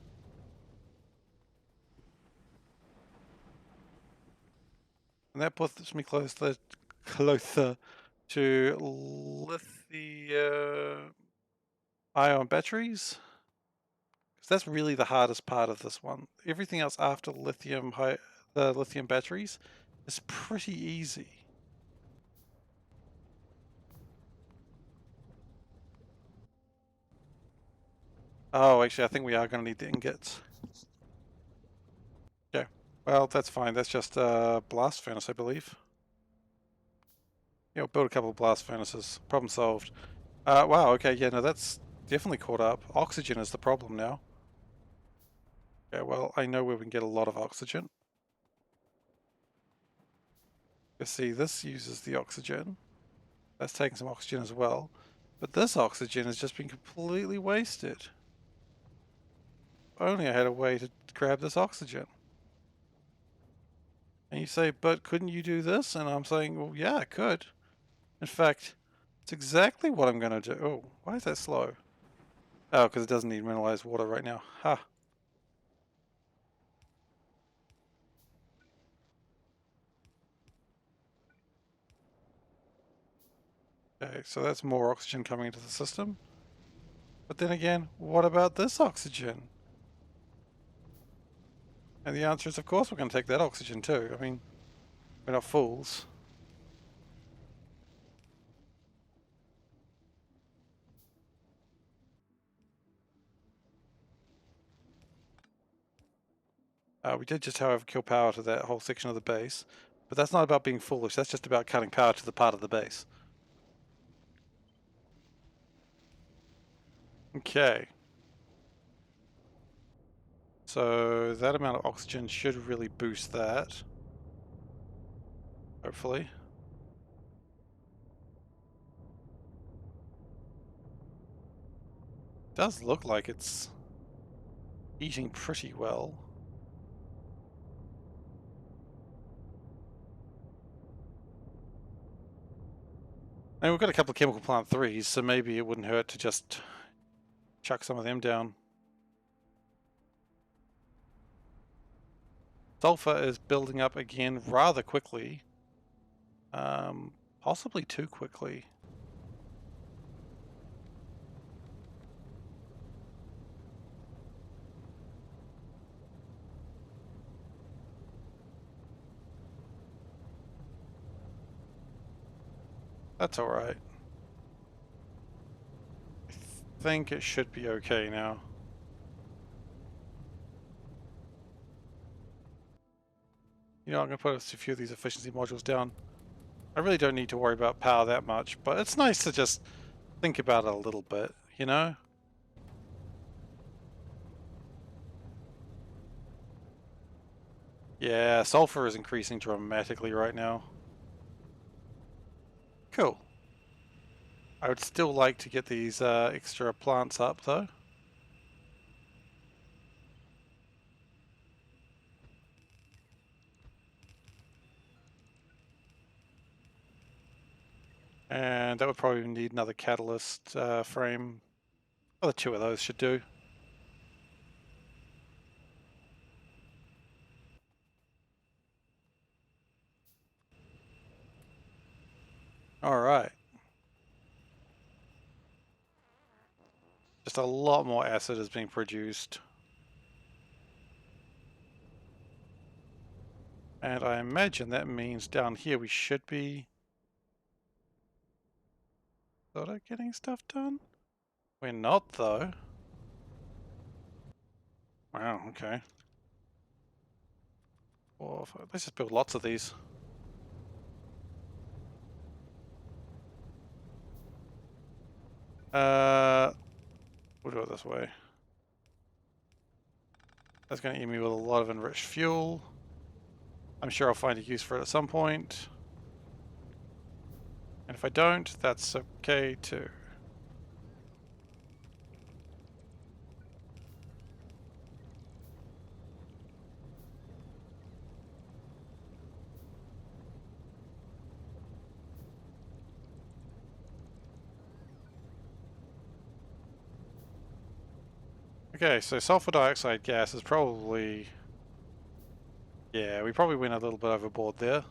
And that puts me closer to lithium ion batteries. Because that's really the hardest part of this one. Everything else after the lithium batteries is pretty easy. Oh, actually, I think we are going to need the ingots. Okay. Well, that's fine. That's just a blast furnace, I believe. Yeah, we'll build a couple of blast furnaces. Problem solved. Wow, okay, yeah, no, that's definitely caught up. Oxygen is the problem now. Yeah, well, I know where we can get a lot of oxygen. You see, this uses the oxygen. That's taking some oxygen as well. But this oxygen has just been completely wasted. Only I had a way to grab this oxygen. And you say, but couldn't you do this? And I'm saying, well, yeah, I could. In fact, it's exactly what I'm going to do. Oh, why is that slow? Oh, because it doesn't need mineralized water right now. Ha. Okay, so that's more oxygen coming into the system. But then again, what about this oxygen? And the answer is, of course, we're going to take that oxygen too. I mean, we're not fools. We did just, however, kill power to that whole section of the base. But that's not about being foolish. That's just about cutting power to the part of the base. Okay. So that amount of oxygen should really boost that. Hopefully. Does look like it's eating pretty well. And we've got a couple of chemical plant 3s, so maybe it wouldn't hurt to just chuck some of them down. Sulfur is building up again rather quickly. Possibly too quickly. That's alright. I think it should be okay now. You know, I'm going to put a few of these efficiency modules down. I really don't need to worry about power that much, but it's nice to just think about it a little bit, you know? Yeah, sulfur is increasing dramatically right now. Cool. I would still like to get these extra plants up, though. And that would probably need another catalyst frame. Oh, the 2 of those should do. Alright. Just a lot more acid is being produced. And I imagine that means down here we should be sort of getting stuff done. We're not, though. Wow, okay. Well, let's just build lots of these. We'll do it this way. That's going to give me with a lot of enriched fuel. I'm sure I'll find a use for it at some point. And if I don't, that's okay too. Okay, so sulfur dioxide gas is probably... Yeah, we probably went a little bit overboard there.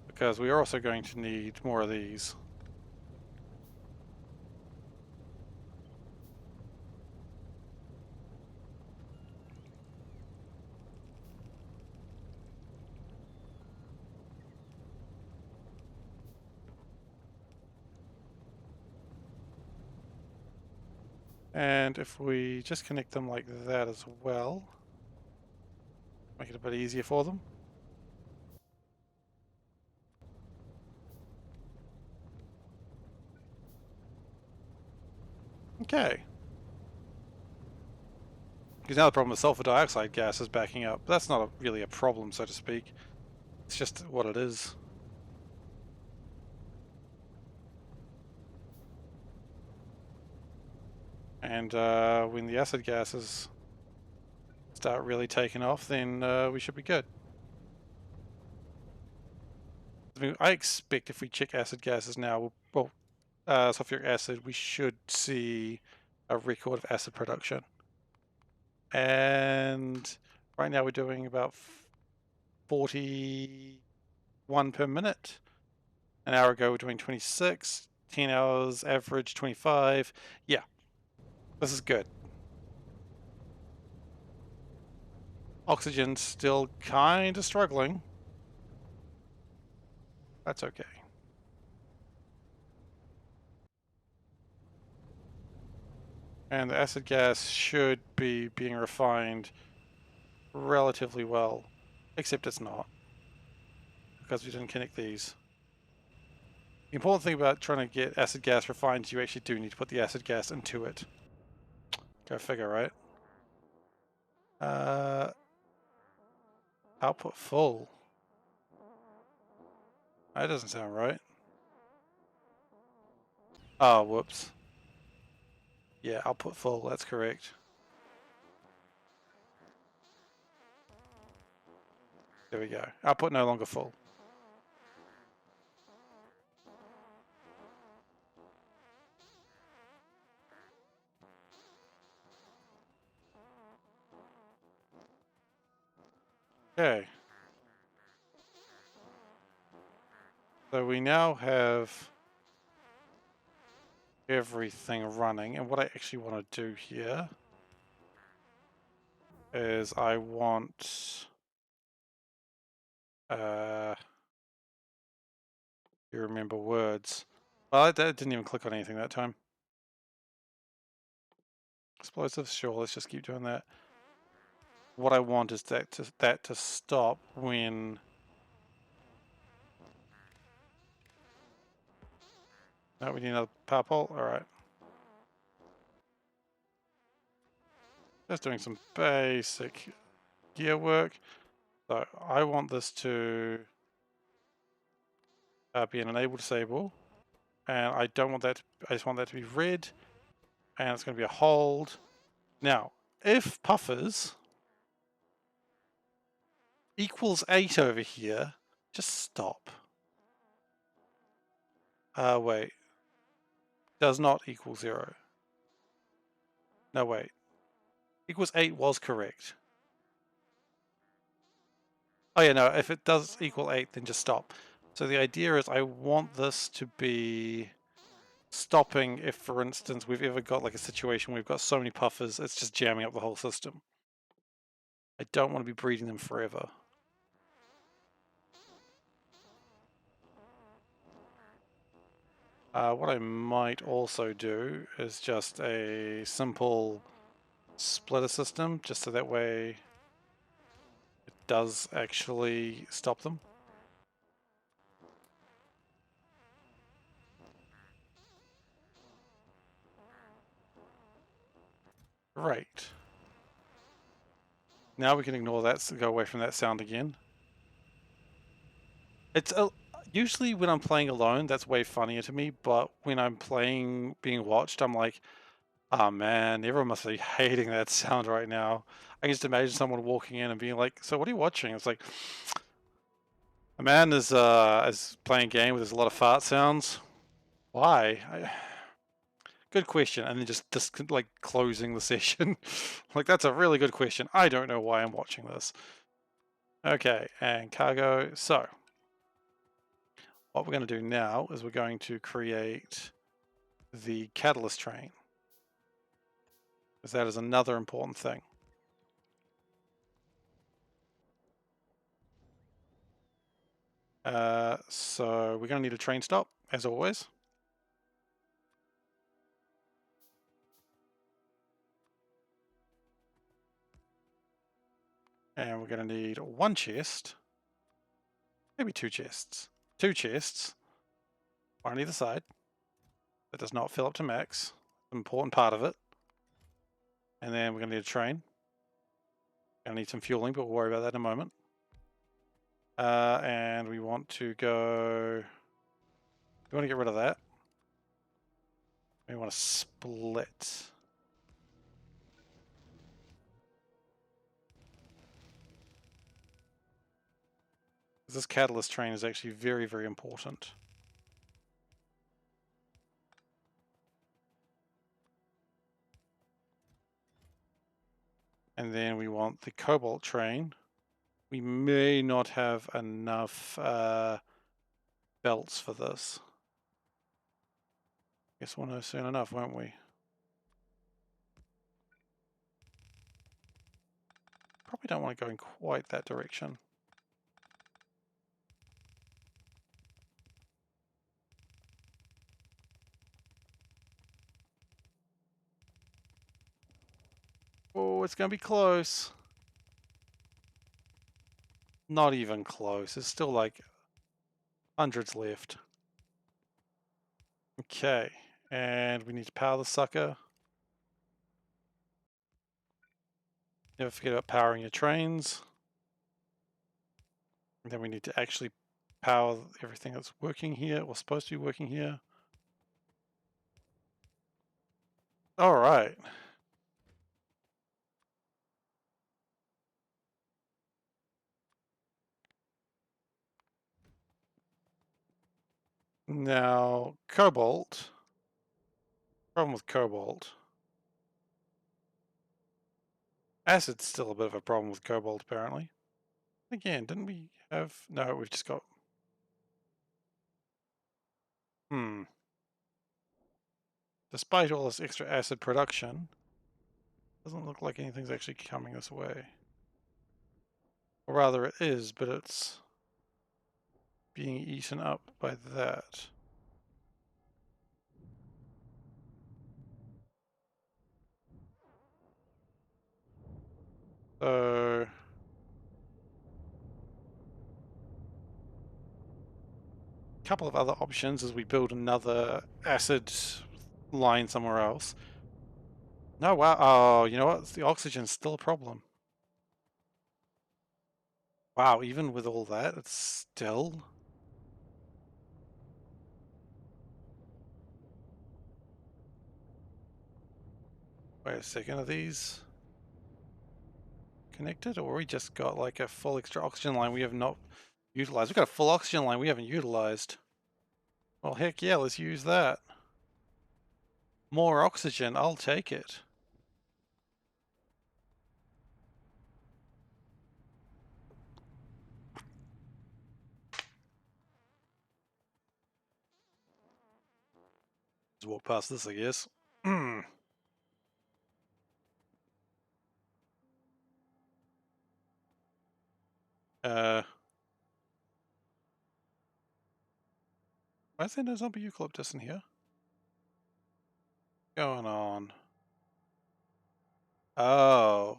Because we are also going to need more of these. And if we just connect them like that as well, make it a bit easier for them. Okay. Because now the problem with sulfur dioxide gas is backing up. That's not really a problem, so to speak. It's just what it is. And when the acid gases start really taking off, then we should be good. I mean, I expect if we check acid gases now, well, sulfuric acid, we should see a record of acid production. And right now we're doing about 41 per minute. An hour ago we're doing 26, 10 hours average 25. Yeah, this is good. Oxygen's still kind of struggling. That's okay. And the acid gas should be being refined relatively well, except it's not, because we didn't connect these. The important thing about trying to get acid gas refined is you actually do need to put the acid gas into it. Go figure, right? Output full. That doesn't sound right. Oh, whoops. Yeah, output full, that's correct. There we go. Output no longer full. Okay. So we now have everything running, and what I actually want to do here is I want you remember words. Well, I didn't even click on anything that time. Explosives, sure, let's just keep doing that. What I want is that to stop when... No, we need another power pole, alright. Just doing some basic gear work. So I want this to be an enable disable, and I don't want that to, I just want that to be red, and it's going to be a hold. Now, if puffers equals 8 over here, just stop. Wait. Does not equal 0. No, wait. Equals 8 was correct. Oh yeah, no, if it does equal 8, then just stop. So the idea is I want this to be stopping if, for instance, we've ever got like a situation where we've got so many puffers, it's just jamming up the whole system. I don't want to be breeding them forever. What I might also do is just a simple splitter system, just so that way it does actually stop them. Right. Now we can ignore that, so go away from that sound again. It's usually when I'm playing alone, that's way funnier to me, but when I'm playing being watched, I'm like, oh man, everyone must be hating that sound right now. I can just imagine someone walking in and being like, so what are you watching? It's like, a man is playing a game where there's a lot of fart sounds. Why? Good question. And then just like closing the session. Like, that's a really good question. I don't know why I'm watching this. Okay, and cargo. So, what we're going to do now is we're going to create the catalyst train, because that is another important thing. So we're going to need a train stop, as always. And we're going to need one chest, maybe two chests. Two chests, one on either side. That does not fill up to max. An important part of it. And then we're going to need a train. Going to need some fueling, but we'll worry about that in a moment. And we want to go... We want to get rid of that. We want to split. This catalyst train is actually very, very important. And then we want the Cobalt train. We may not have enough belts for this. Guess we'll know soon enough, won't we? Probably don't want to go in quite that direction. Oh, it's going to be close. Not even close. It's still like hundreds left. Okay, and we need to power the sucker. Never forget about powering your trains. And then we need to actually power everything that's working here, or supposed to be working here. All right. Now, Cobalt. Problem with Cobalt. Acid's still a bit of a problem with Cobalt, apparently. Again, didn't we have... No, we've just got... Despite all this extra acid production, doesn't look like anything's actually coming this way. Or rather it is, but it's being eaten up by that. So... a couple of other options as we build another acid line somewhere else. No, wow. Oh, you know what? The oxygen's still a problem. Wow, even with all that, it's still... Wait a second, are these connected? Or we just got like a full extra oxygen line we have not utilized? We've got a full oxygen line we haven't utilized. Well, heck yeah, let's use that. More oxygen, I'll take it. Just walk past this, I guess. Why is there no zombie eucalyptus in here? Going on? Oh.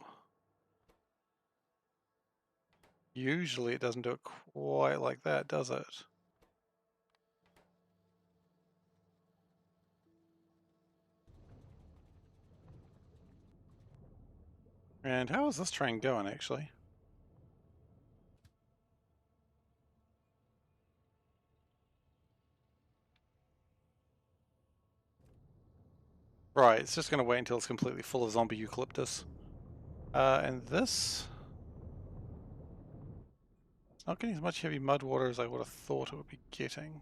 Usually it doesn't do it quite like that, does it? And how is this train going, actually? Right, it's just going to wait until it's completely full of zombie eucalyptus. And this... It's not getting as much heavy mud water as I would have thought it would be getting.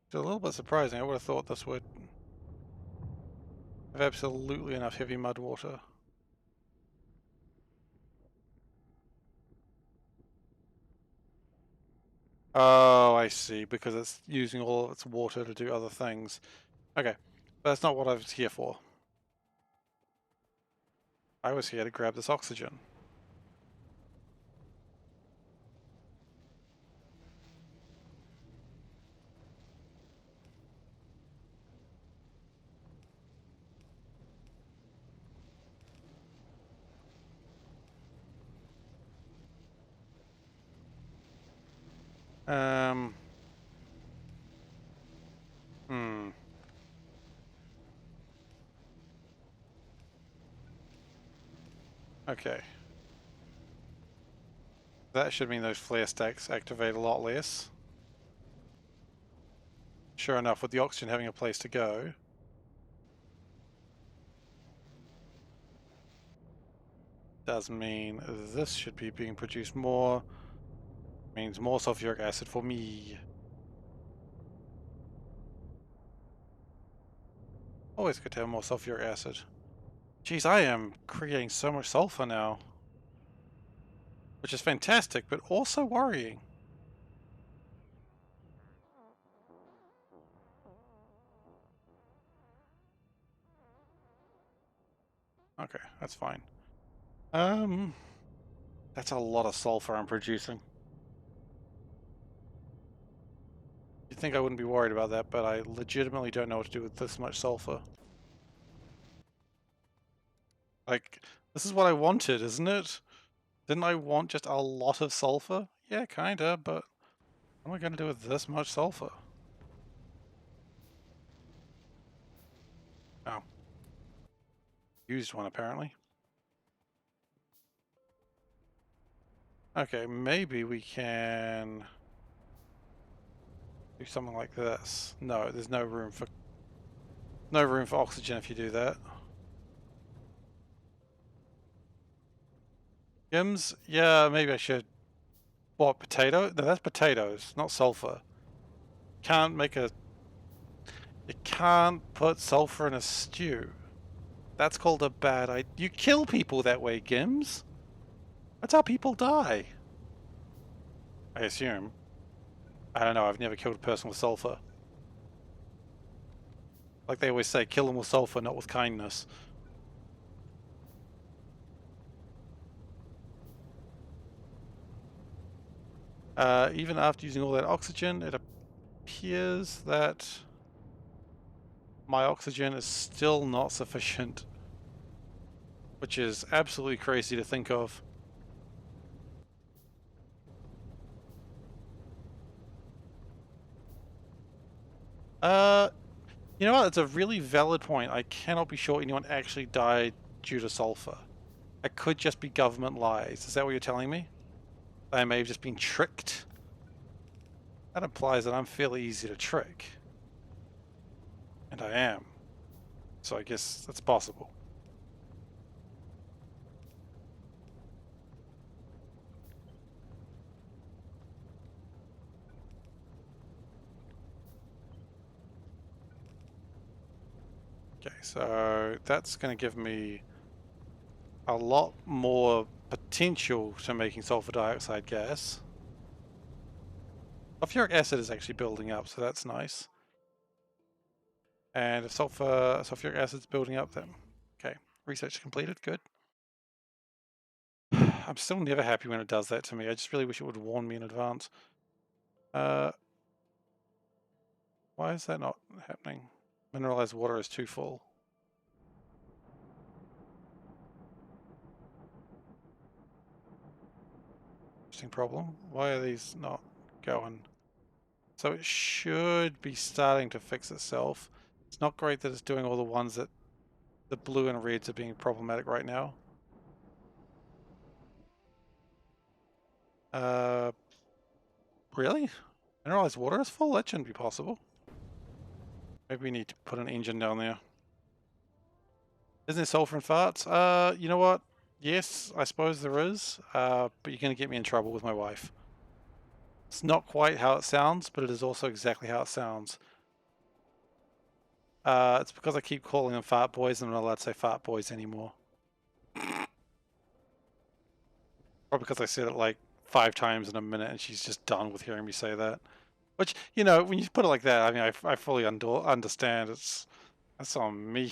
It's a little bit surprising. I would have thought this would have absolutely enough heavy mud water. Oh, I see, because it's using all of its water to do other things. Okay, but that's not what I was here for. I was here to grab this oxygen. Um... Hmm. Okay. That should mean those flare stacks activate a lot less. Sure enough, with the oxygen having a place to go. Does mean this should be being produced more. Means more sulfuric acid for me. Always good to have more sulfuric acid. Geez, I am creating so much sulfur now. Which is fantastic, but also worrying. Okay, that's fine. That's a lot of sulfur I'm producing. You'd think I wouldn't be worried about that, but I legitimately don't know what to do with this much sulfur. Like, this is what I wanted, isn't it? Didn't I want just a lot of sulfur? Yeah, kinda, but what am I gonna do with this much sulfur? Oh. Used one, apparently. Okay, maybe we can do something like this. No, there's no room for oxygen if you do that. Gims? Yeah, maybe I should. What, potato? No, that's potatoes, not sulfur. Can't make a... You can't put sulfur in a stew. That's called a bad idea. You kill people that way, Gims. That's how people die. I assume. I don't know, I've never killed a person with sulfur. Like they always say, kill them with sulfur, not with kindness. Even after using all that oxygen, it appears that my oxygen is still not sufficient. Which is absolutely crazy to think of. You know what? That's a really valid point. I cannot be sure anyone actually died due to sulfur. It could just be government lies. Is that what you're telling me? I may have just been tricked? That implies that I'm fairly easy to trick. And I am. So I guess that's possible. Okay, so that's going to give me a lot more potential to making sulfur dioxide gas. Sulfuric acid is actually building up, so that's nice. And if sulfuric acid's building up, then okay, research completed. Good. I'm still never happy when it does that to me. I just really wish it would warn me in advance. Why is that not happening? Mineralized water is too full. Interesting problem. Why are these not going? So it should be starting to fix itself. It's not great that it's doing all the ones that the blue and reds are being problematic right now. Really? Mineralized water is full? That shouldn't be possible. Maybe we need to put an engine down there. Isn't there sulfur and farts? You know what? Yes, I suppose there is. But you're going to get me in trouble with my wife. It's not quite how it sounds, but it is also exactly how it sounds. It's because I keep calling them fart boys and I'm not allowed to say fart boys anymore. Or because I said it like 5 times in a minute and she's just done with hearing me say that. Which, you know, when you put it like that, I mean, I fully understand. That's on me.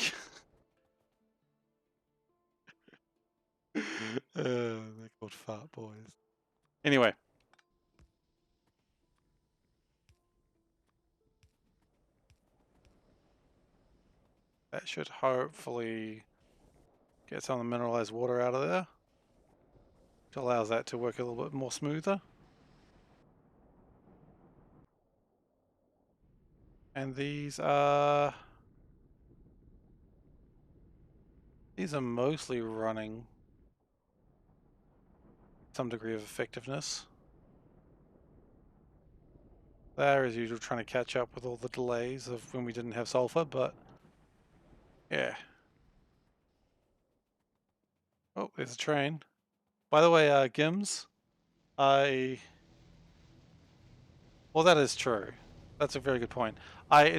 They're called fart boys. Anyway. That should hopefully get some of the mineralized water out of there. Which allows that to work a little bit more smoother. And these are mostly running some degree of effectiveness. There, as usual, trying to catch up with all the delays of when we didn't have sulfur, but yeah. Oh, there's a train. By the way, Gims, well, that is true. That's a very good point. I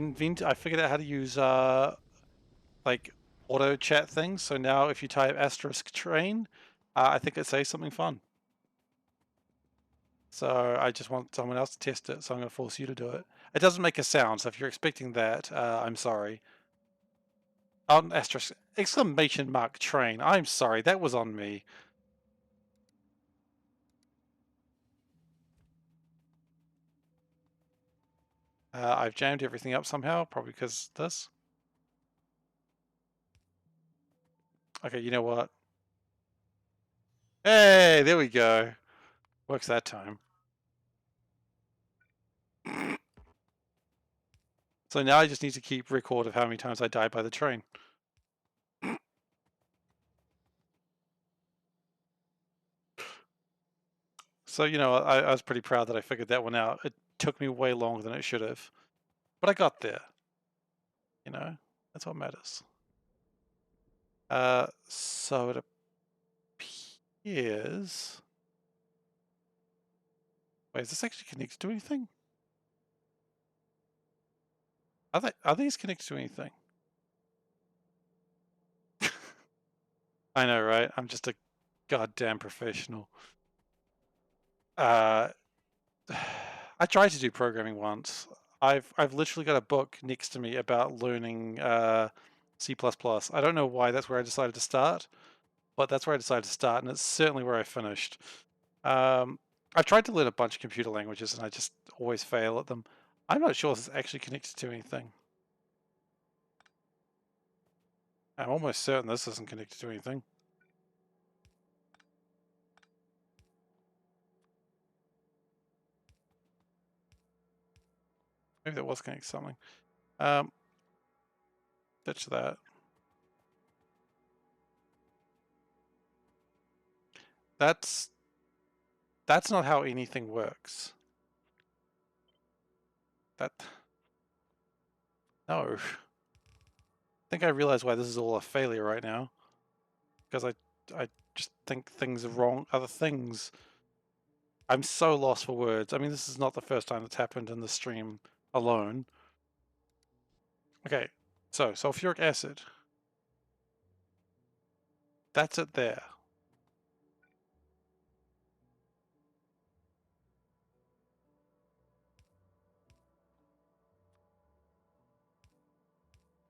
figured out how to use like auto chat things. So now if you type asterisk train, I think it says something fun. So I just want someone else to test it, so I'm going to force you to do it. It doesn't make a sound, so if you're expecting that, I'm sorry. Oh, asterisk, exclamation mark train. I'm sorry, that was on me. I've jammed everything up somehow, probably because this. Okay, you know what? Hey, there we go. Works that time. So now I just need to keep record of how many times I died by the train. So, you know, I was pretty proud that I figured that one out. It took me way longer than it should have. But I got there. You know, that's what matters. So it appears... Wait, is this actually connected to anything? Are these connected to anything? I know, right? I'm just a goddamn professional. I tried to do programming once. I've literally got a book next to me about learning C++. I don't know why that's where I decided to start, but that's where I decided to start, and it's certainly where I finished. I've tried to learn a bunch of computer languages, and I just always fail at them. I'm not sure if it's actually connected to anything. I'm almost certain this isn't connected to anything. Maybe that was connected to something. Ditch that. That's not how anything works. No. I think I realize why this is all a failure right now. Because I just think things are wrong. Other things. I'm so lost for words. I mean, this is not the first time it's happened in the stream alone. Okay, so sulfuric acid. That's it there.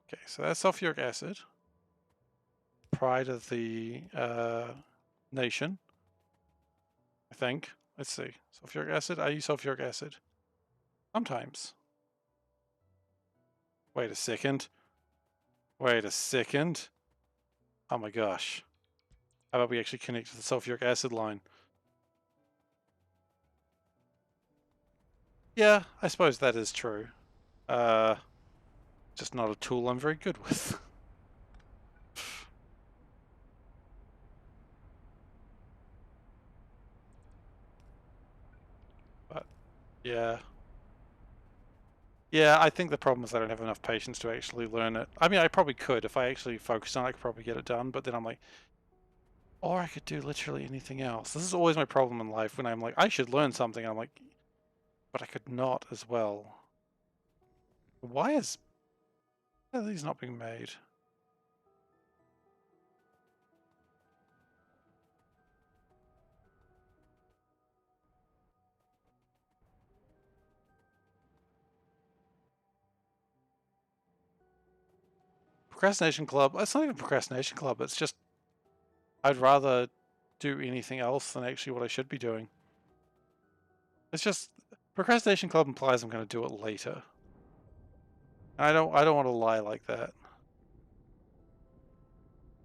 Okay, so that's sulfuric acid. Pride of the nation, I think. Let's see. Sulfuric acid? I use sulfuric acid. Sometimes. Wait a second. Wait a second. Oh my gosh. How about we actually connect to the sulfuric acid line? Yeah, I suppose that is true. Just not a tool I'm very good with. But, yeah. Yeah, I think the problem is I don't have enough patience to actually learn it. I mean, I probably could. If I actually focused on it, I could probably get it done. But then I'm like, or I could do literally anything else. This is always my problem in life when I'm like, I should learn something. I'm like, but I could not as well. Why are these not being made? Procrastination Club. It's not even Procrastination Club. It's just I'd rather do anything else than actually what I should be doing. It's just Procrastination Club implies I'm going to do it later. And I don't want to lie like that.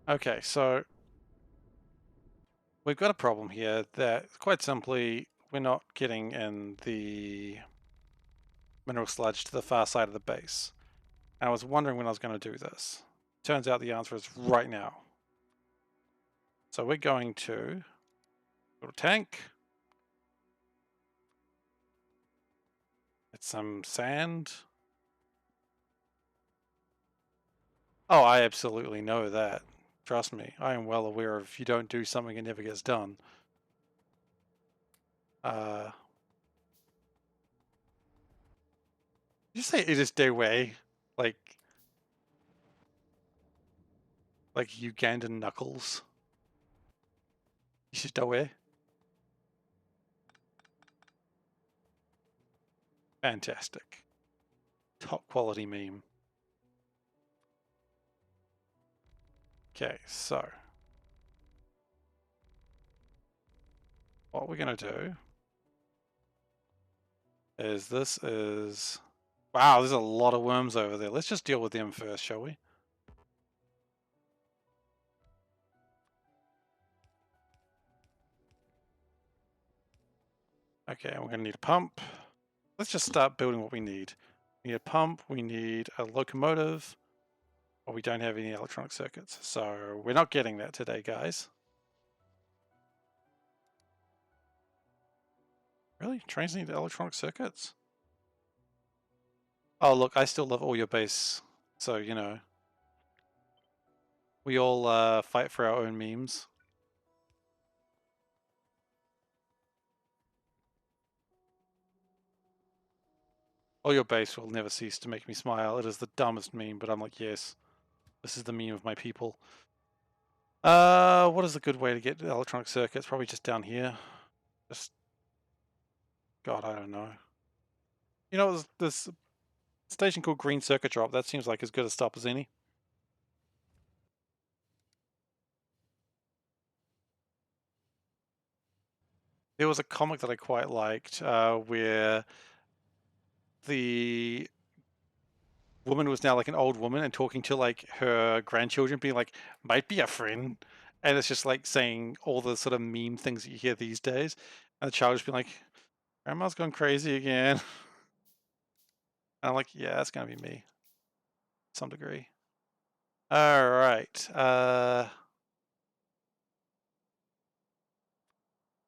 Okay, so we've got a problem here that quite simply we're not getting in the mineral sludge to the far side of the base. And I was wondering when I was going to do this. Turns out the answer is right now. So we're going to little tank. Get some sand. Oh, I absolutely know that. Trust me, I am well aware of if you don't do something, it never gets done. You say it is their way, like Ugandan knuckles. You should do it. Fantastic. Top quality meme. Okay, so what we're gonna do is wow, there's a lot of worms over there. Let's just deal with them first, shall we? Okay, and we're gonna need a pump. Let's just start building what we need. We need a pump, we need a locomotive, but we don't have any electronic circuits. So we're not getting that today, guys. Really? Trains need electronic circuits? Oh, look, I still love all your base. So, you know, we all fight for our own memes. All your base will never cease to make me smile. It is the dumbest meme, but I'm like, yes, this is the meme of my people. What is a good way to get electronic circuits? Probably just down here. Just, God, I don't know. You know, this station called Green Circuit Drop. That seems like as good a stop as any. There was a comic that I quite liked where the woman was now like an old woman and talking to like her grandchildren, being like, might be a friend. And it's just like saying all the sort of meme things that you hear these days. And the child just being like, Grandma's gone crazy again. And I'm like, yeah, that's going to be me to some degree. All right.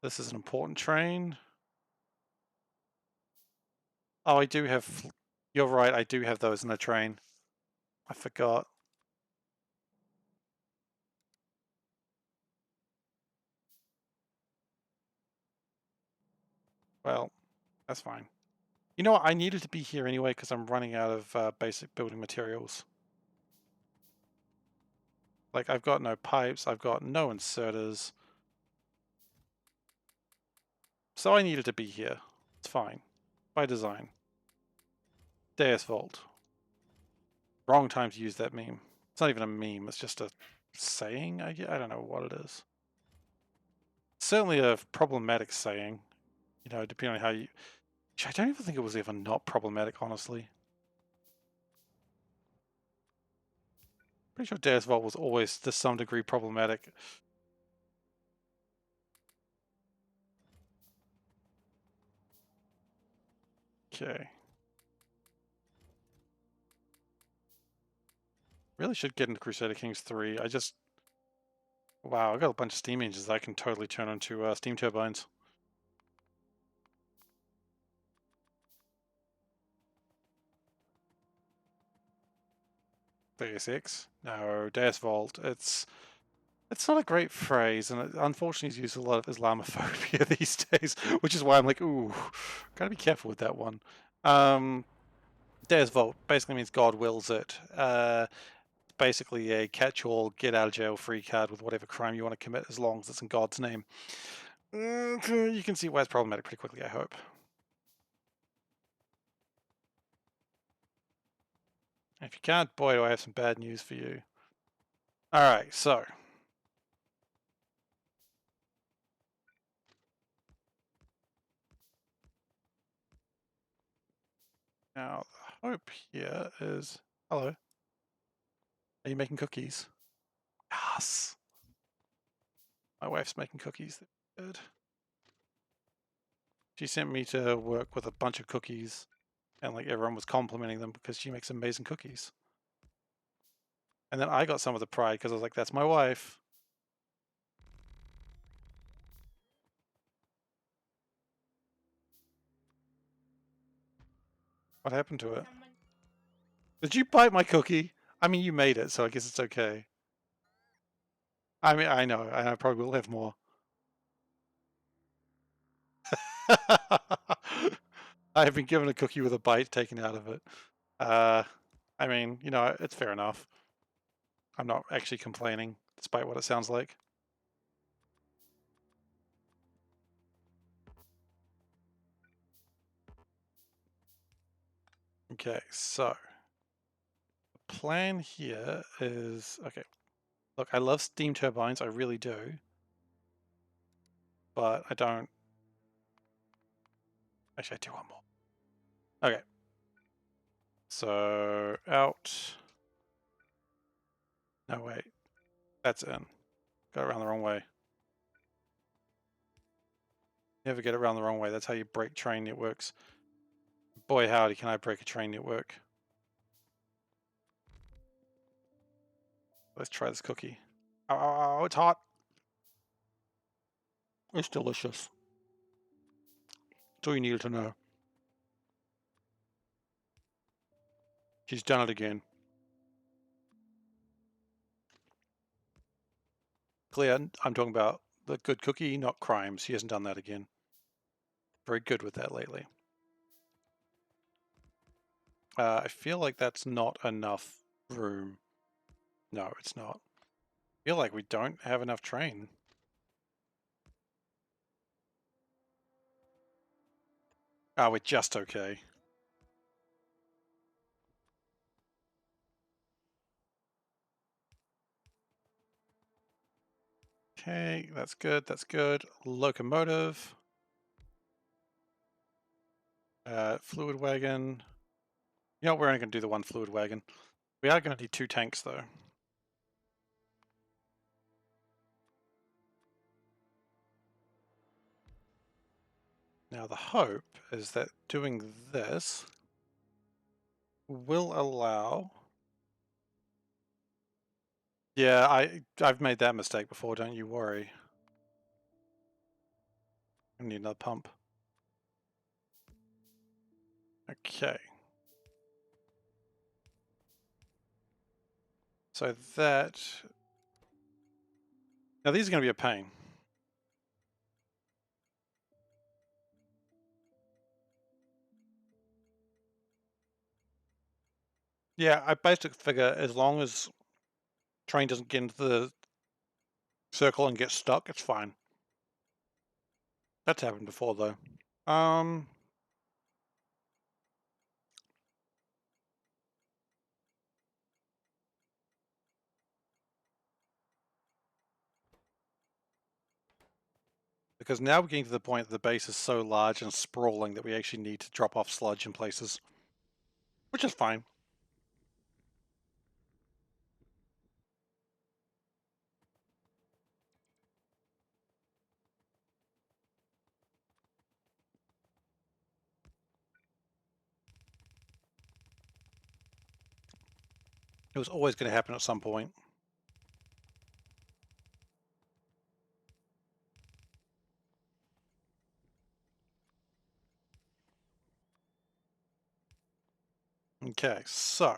This is an important train. Oh, I do have. You're right. I do have those in the train. I forgot. Well, that's fine. You know what? I needed to be here anyway because I'm running out of basic building materials. Like, I've got no pipes. I've got no inserters. So I needed to be here. It's fine. By design. Deus Vault. Wrong time to use that meme. It's not even a meme, it's just a saying, I don't know what it is. Certainly a problematic saying, you know, depending on how you... I don't even think it was ever not problematic, honestly. Pretty sure Deus Vult was always to some degree problematic. Okay. Really should get into Crusader Kings 3. I just... Wow, I got a bunch of steam engines that I can totally turn into steam turbines. 36? No, Deus Vult. It's not a great phrase, and it unfortunately is used a lot of Islamophobia these days, which is why I'm like, ooh, gotta be careful with that one. Deus Vult basically means God wills it. Basically a catch-all, get-out-of-jail-free card with whatever crime you want to commit, as long as it's in God's name. You can see why it's problematic pretty quickly, I hope. If you can't, boy, do I have some bad news for you. Alright, so... Now, the hope here is... Hello. Are you making cookies? Yes! My wife's making cookies. Good. She sent me to work with a bunch of cookies, and like everyone was complimenting them because she makes amazing cookies. And then I got some of the pride because I was like, that's my wife. What happened to it? Did you bite my cookie? I mean, you made it, so I guess it's okay. I mean, I know, I probably will have more. I have been given a cookie with a bite taken out of it. I mean, you know, it's fair enough. I'm not actually complaining, despite what it sounds like. Okay, so the plan here is, okay, look, I love steam turbines, I really do, but I don't, actually I do want more. Okay, so out, no wait, that's in, got it around the wrong way. Never get it around the wrong way, that's how you break train networks. Boy howdy can I break a train network. Let's try this cookie. Oh, it's hot. It's delicious. That's all you needed to know. She's done it again. Clear, I'm talking about the good cookie, not crimes. She hasn't done that again. Very good with that lately. I feel like that's not enough room. No, it's not. I feel like we don't have enough train. We're just okay. Okay, that's good, that's good. Locomotive. Fluid wagon. You know, we're only going to do the one fluid wagon. We are going to need 2 tanks, though. Now, the hope is that doing this will allow... Yeah, I've made that mistake before, don't you worry. I need another pump. Okay. So that... Now these are going to be a pain. Yeah, I basically figure as long as train doesn't get into the circle and get stuck, it's fine. That's happened before, though. because now we're getting to the point that the base is so large and sprawling that we actually need to drop off sludge in places, which is fine. It was always going to happen at some point. Okay, so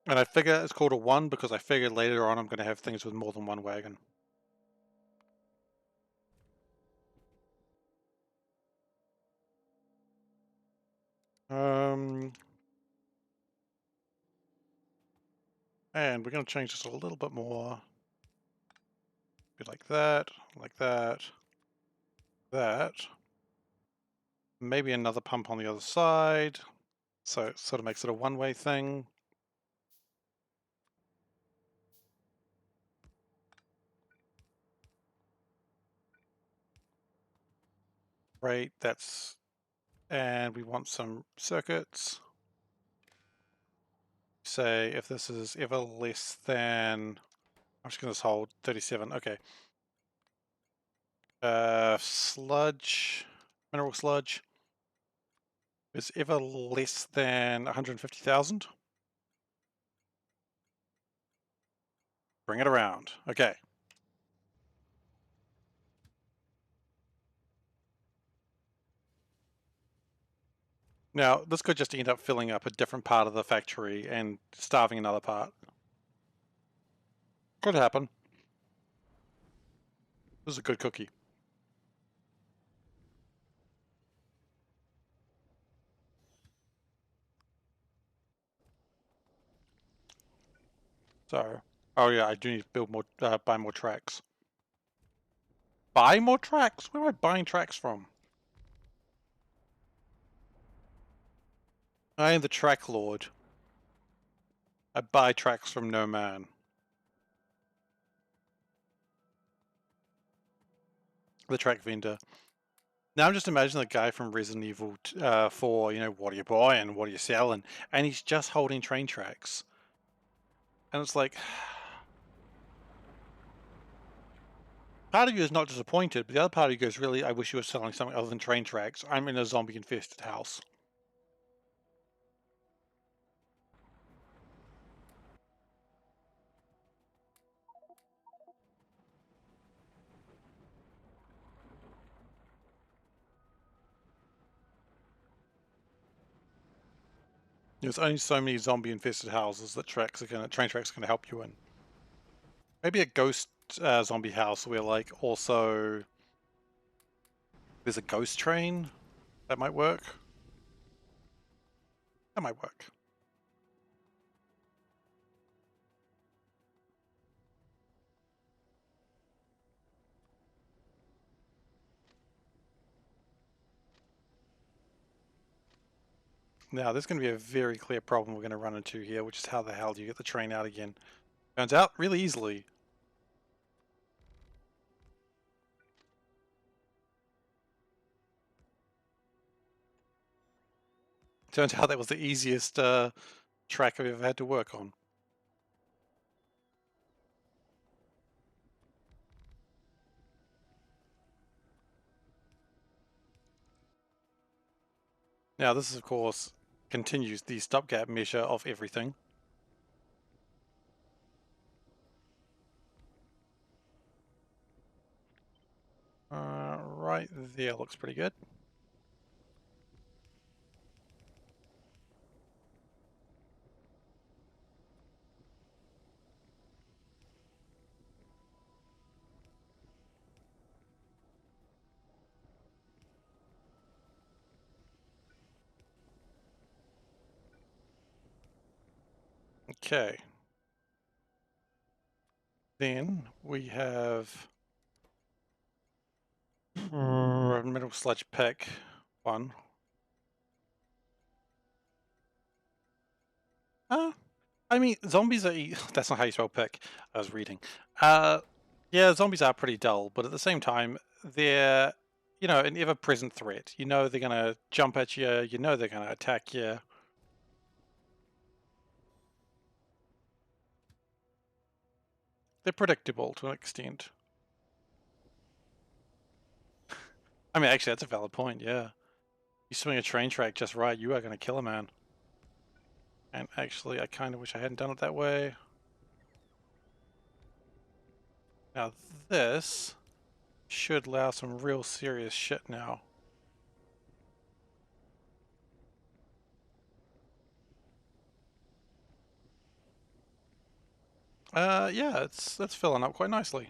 and I figure it's called a 1 because I figured later on I'm going to have things with more than one wagon. And we're going to change this a little bit more. Be like that, that. Maybe another pump on the other side. So it sort of makes it a one-way thing. Right, that's, and we want some circuits. Say if this is ever less than, I'm just going to hold 37, okay. Sludge, mineral sludge is ever less than 150,000. Bring it around, okay. Now, this could just end up filling up a different part of the factory and starving another part. Could happen. This is a good cookie. So, oh yeah, I do need to build more, buy more tracks. Buy more tracks? Where am I buying tracks from? I am the track lord. I buy tracks from no man. The track vendor. Now I'm just imagining the guy from Resident Evil 4, you know, what are you buying, what are you selling? And he's just holding train tracks. And it's like, part of you is not disappointed, but the other part of you goes, really, I wish you were selling something other than train tracks. I'm in a zombie-infested house. There's only so many zombie-infested houses that train tracks are gonna help you in. Maybe a ghost zombie house where, like, also there's a ghost train. That might work. That might work. Now, there's going to be a very clear problem we're going to run into here, which is how the hell do you get the train out again? Turns out, really easily. Turns out that was the easiest track I've ever had to work on. Now, this, of course, continues the stopgap measure of everything. Right there looks pretty good. Okay. Then we have mineral sludge pick 1. I mean, zombies are... That's not how you spell pick. I was reading. Yeah, zombies are pretty dull, but at the same time, they're, you know, an ever-present threat. You know they're going to jump at you. You know they're going to attack you. They're predictable to an extent. I mean, actually, that's a valid point, yeah. You swing a train track just right, you are going to kill a man. And actually, I kind of wish I hadn't done it that way. Now this should allow some real serious shit now. Yeah, that's filling up quite nicely.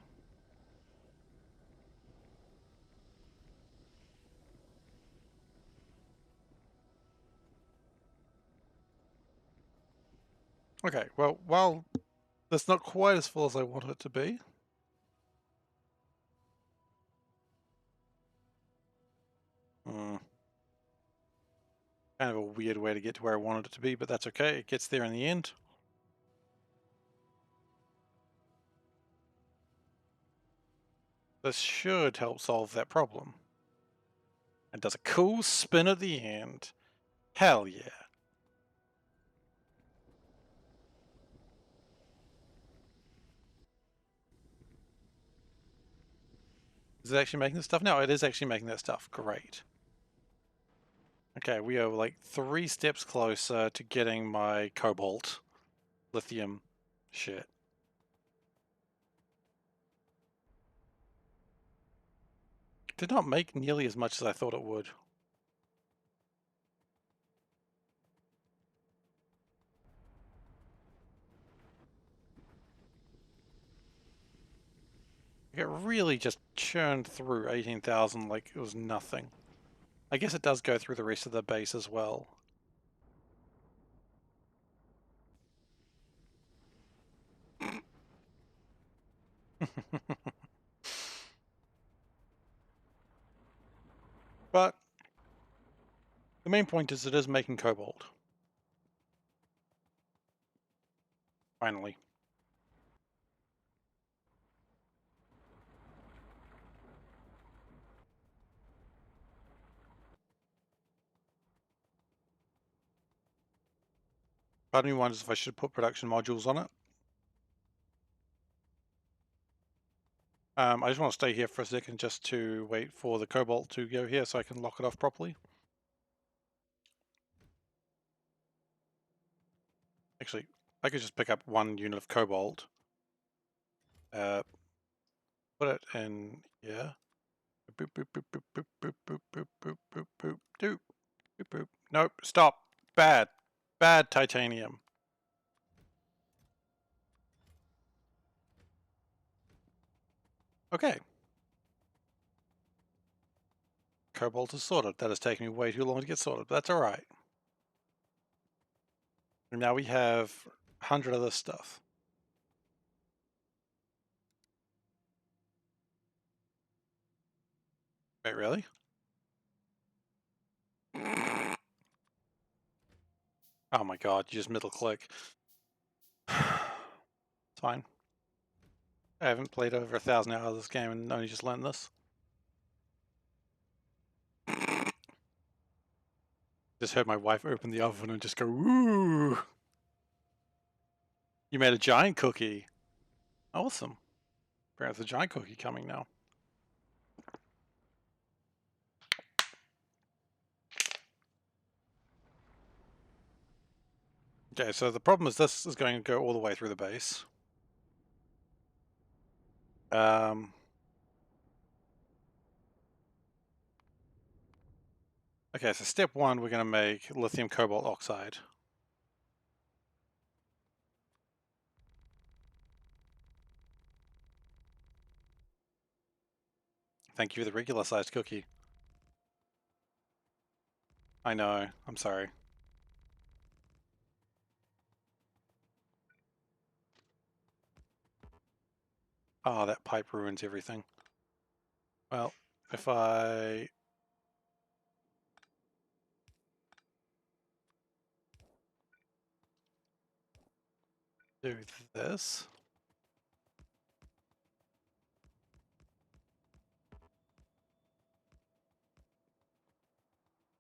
Okay, well, while that's not quite as full as I want it to be. Hmm. Kind of a weird way to get to where I wanted it to be, but that's okay. It gets there in the end. This should help solve that problem. It does a cool spin at the end. Hell yeah. Is it actually making this stuff? No, it is actually making that stuff. Great. Okay, we are like 3 steps closer to getting my Cobalt Lithium shit. Did not make nearly as much as I thought it would. It really just churned through 18,000 like it was nothing. I guess it does go through the rest of the base as well. But the main point is it is making cobalt. Finally. Part of me wonders if I should put production modules on it. I just want to stay here for a second just to wait for the cobalt to go here so I can lock it off properly. Actually, I could just pick up 1 unit of cobalt. Put it in here. Boop, boop, boop, boop, boop, boop, boop, boop, boop, boop, boop, doop, boop, boop. Nope, stop. Bad. Bad titanium. Okay. Cobalt is sorted. That has taken me way too long to get sorted, but that's alright. And now we have 100 of this stuff. Wait, really? Oh my god, you just middle click. It's fine. I haven't played over 1,000 hours of this game and only just learned this. Just heard my wife open the oven and just go, "Ooh!" You made a giant cookie. Awesome. Perhaps a giant cookie coming now. Okay, so the problem is this is going to go all the way through the base. Okay, so step 1, we're going to make lithium cobalt oxide. Thank you for the regular sized cookie. I know, I'm sorry. Oh, that pipe ruins everything. Well, if I... do this.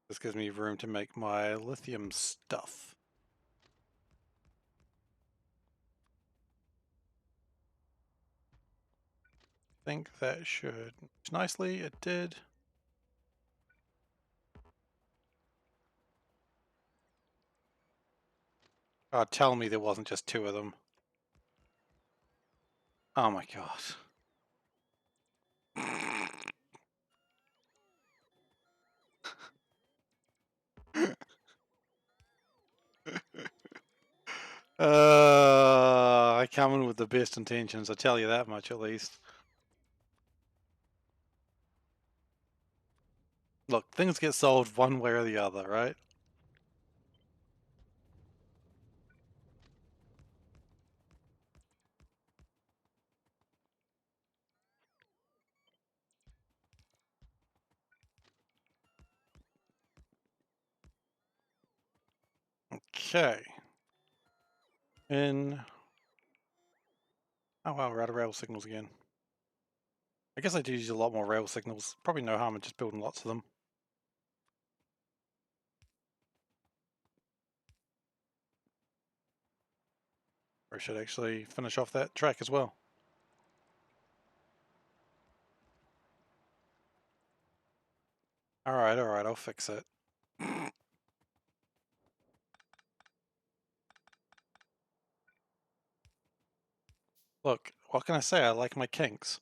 This gives me room to make my lithium stuff. I think that should match nicely. It did. Oh, tell me there wasn't just two of them. Oh my god. I come in with the best intentions, I tell you that much at least. Look, things get solved one way or the other, right? Okay. In... Oh wow, we're out of rail signals again. I guess I do use a lot more rail signals. Probably no harm in just building lots of them. Or I should actually finish off that track as well. Alright, I'll fix it. Look, what can I say? I like my kinks.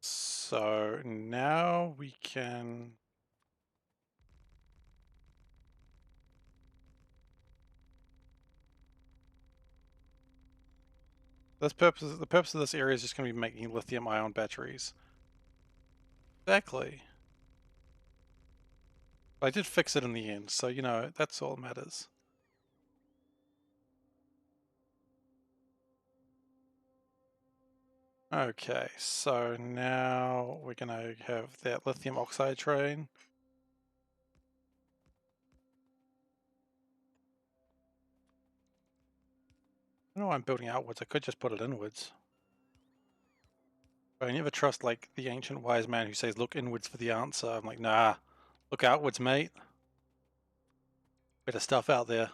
So now we can... The purpose of this area is just going to be making lithium-ion batteries. Exactly. But I did fix it in the end, so you know, that's all that matters. Okay, so now we're going to have that lithium oxide train. I don't know why I'm building outwards, I could just put it inwards. But I never trust like the ancient wise man who says look inwards for the answer. I'm like, nah, look outwards, mate. Better stuff out there.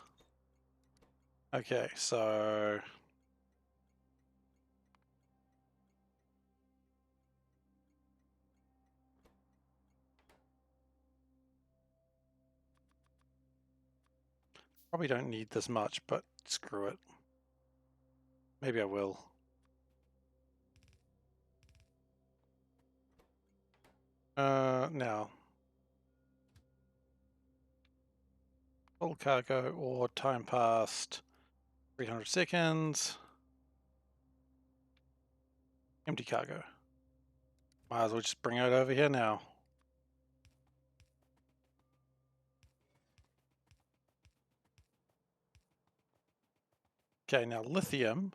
Okay, so... Probably don't need this much, but screw it. Maybe I will. Now. Full cargo or time past 300 seconds. Empty cargo. Might as well just bring it over here now. Okay, now lithium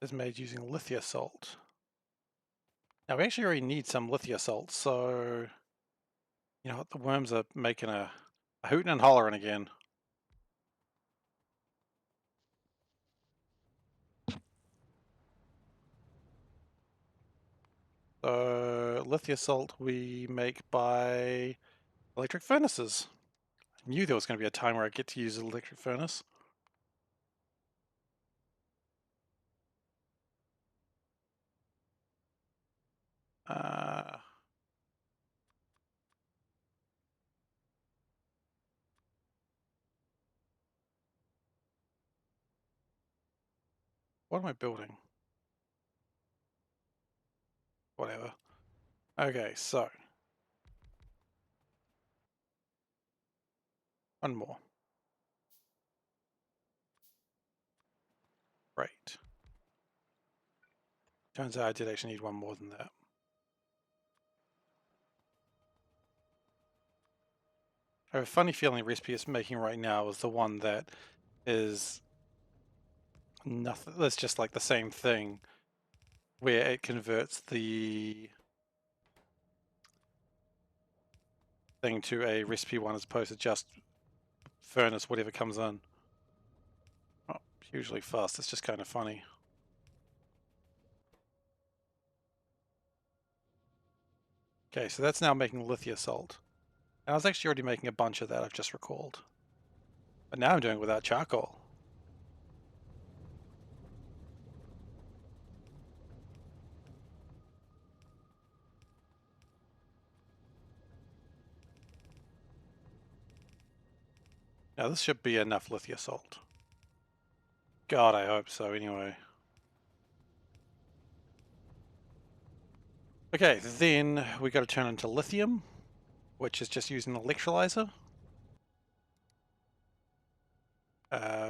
is made using lithium salt. Now we actually already need some lithium salt, so you know what, the worms are making a hooting and hollering again. So lithium salt we make by electric furnaces. I knew there was going to be a time where I get to use an electric furnace. Uh, what am I building? Whatever. Okay, so one more. Right. Turns out I did actually need one more than that. I have a funny feeling the recipe it's making right now is the one that is nothing. That's just like the same thing, where it converts the thing to a recipe one as opposed to just furnace whatever comes in. Oh, hugely fast. It's just kind of funny. Okay, so that's now making lithium salt. And I was actually already making a bunch of that, I've just recalled. But now I'm doing it without charcoal. Now this should be enough lithium salt. God, I hope so anyway. Okay, then we got to turn into lithium, which is just using an electrolyzer.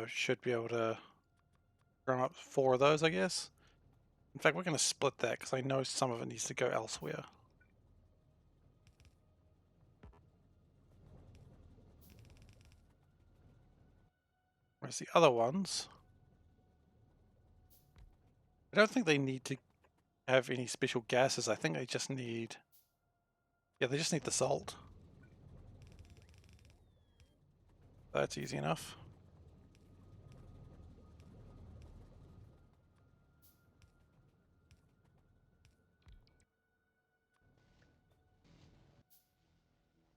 Should be able to run up 4 of those, I guess. In fact, we're going to split that because I know some of it needs to go elsewhere. Whereas the other ones, I don't think they need to have any special gases. I think they just need, yeah, they just need the salt. That's easy enough.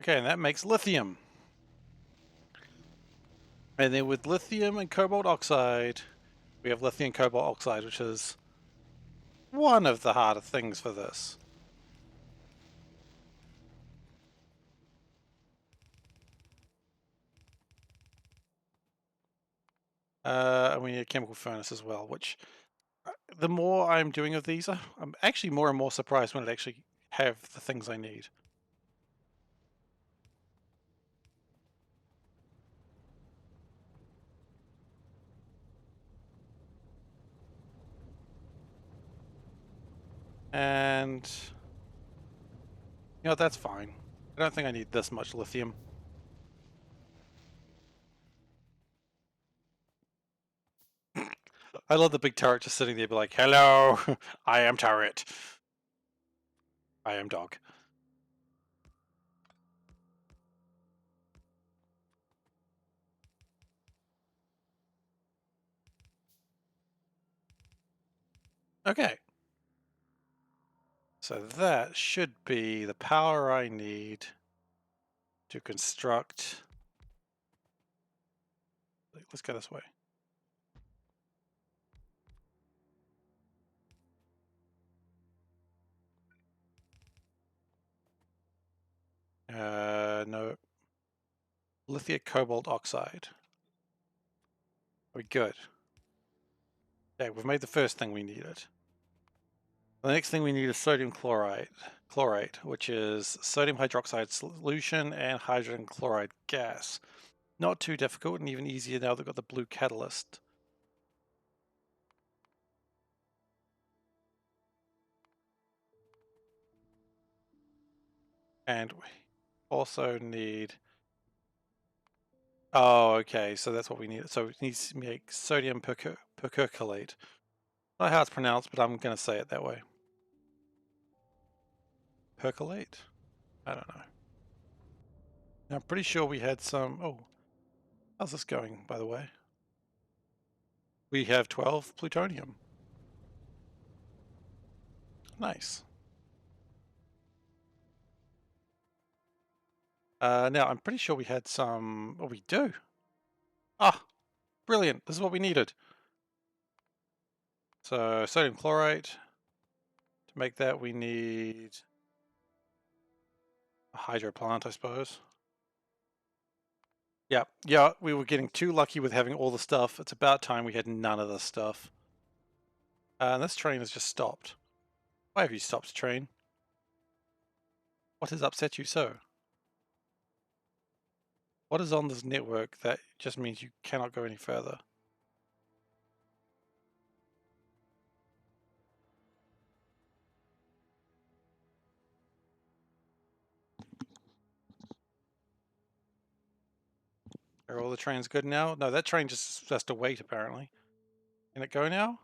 Okay, and that makes lithium. And then with lithium and cobalt oxide, we have lithium cobalt oxide, which is one of the harder things for this. And we need a chemical furnace as well, which the more I'm doing of these, I'm actually more and more surprised when I actually have the things I need. And, you know, that's fine. I don't think I need this much lithium. I love the big turret just sitting there be like, hello, I am turret. I am dog. Okay. So that should be the power I need to construct. Let's go this way. No. Lithium cobalt oxide. Are we good? Okay, we've made the first thing we needed. The next thing we need is sodium chlorate, which is sodium hydroxide solution and hydrogen chloride gas. Not too difficult and even easier now they've got the blue catalyst. And we also need... Oh, okay, so that's what we need. So it needs to make sodium perchlorate. Not how it's pronounced, but I'm going to say it that way. Percolate? I don't know. I'm pretty sure we had some... Oh, how's this going, by the way? We have 12 plutonium. Nice. Now, I'm pretty sure we had some... Oh, we do. Ah, brilliant. This is what we needed. So, sodium chlorate. To make that, we need a hydro plant, I suppose. Yeah, we were getting too lucky with having all the stuff. It's about time we had none of this stuff. And this train has just stopped. Why have you stopped, train? What has upset you so? What is on this network that just means you cannot go any further? Are all the trains good now? No, that train just has to wait, apparently. Can it go now?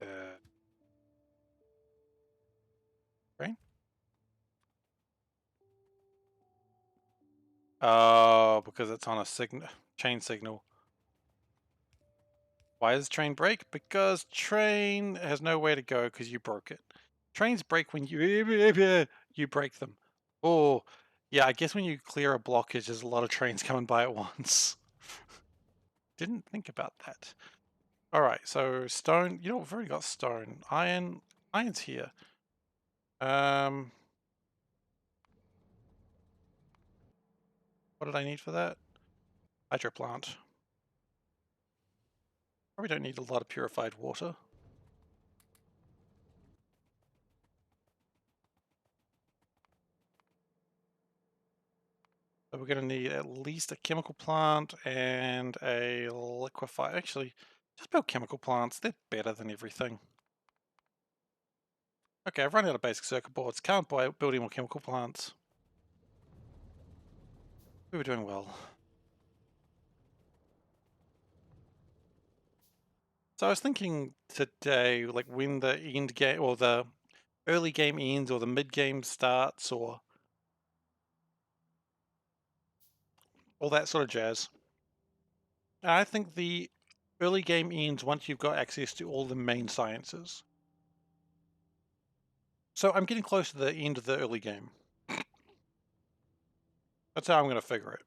Uh, Oh, because it's on a chain signal. Why does train break? Because train has nowhere to go because you broke it. Trains break when you break them. Oh, yeah, I guess when you clear a blockage, there's a lot of trains coming by at once. Didn't think about that. All right, so stone. You know, we've already got stone. Iron. Iron's here. What did I need for that? Hydro plant. Probably don't need a lot of purified water. So we're going to need at least a chemical plant and a liquefier. Actually, just build chemical plants. They're better than everything. Okay, I've run out of basic circuit boards. Can't build any more chemical plants. We were doing well. So I was thinking today, like when the end game or the early game ends or the mid game starts or all that sort of jazz. I think the early game ends once you've got access to all the main sciences. So I'm getting close to the end of the early game. That's how I'm going to figure it.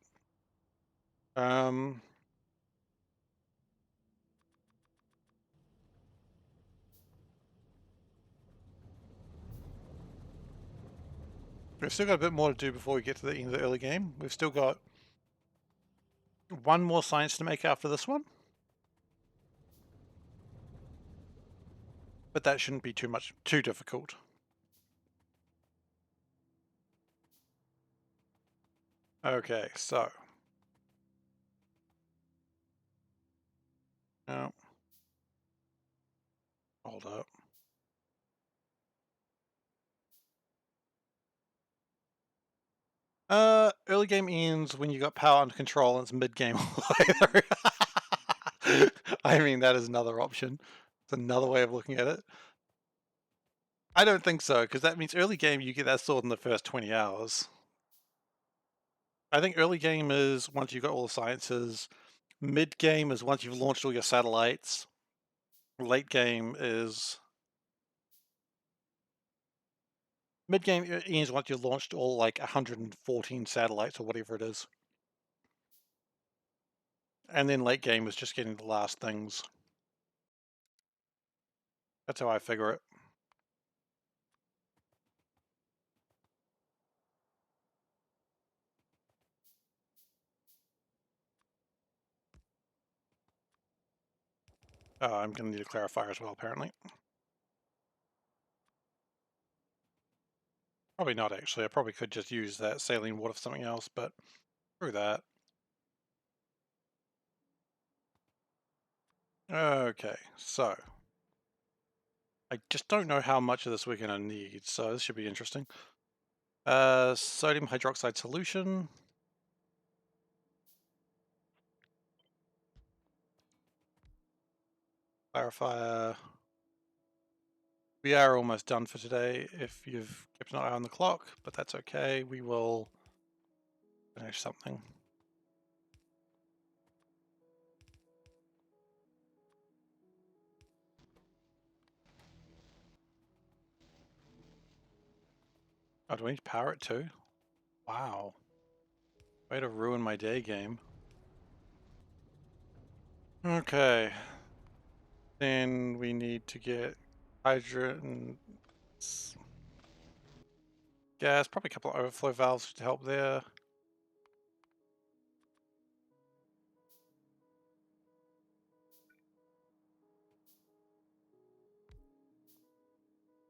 We've still got a bit more to do before we get to the end of the early game. We've still got one more science to make after this one. But that shouldn't be too difficult. Okay, so. No. Hold up. Early game ends when you got power under control and it's mid game all the way through. I mean, that is another option. It's another way of looking at it. I don't think so, because that means early game you get that sword in the first 20 hours. I think early game is once you've got all the sciences. Mid game is once you've launched all your satellites. Late game is... Mid game ends once you've launched all like 114 satellites or whatever it is. And then late game is just getting the last things. That's how I figure it. I'm going to need a clarifier as well, apparently. Probably not, actually. I probably could just use that saline water for something else, but screw that. Okay, so. I just don't know how much of this we're going to need, so this should be interesting. Sodium hydroxide solution. Clarifier. We are almost done for today if you've kept an eye on the clock, but that's okay. We will finish something. Oh, do I need to power it too? Wow. Way to ruin my day game. Okay. Then we need to get hydrogen gas, probably a couple of overflow valves to help there.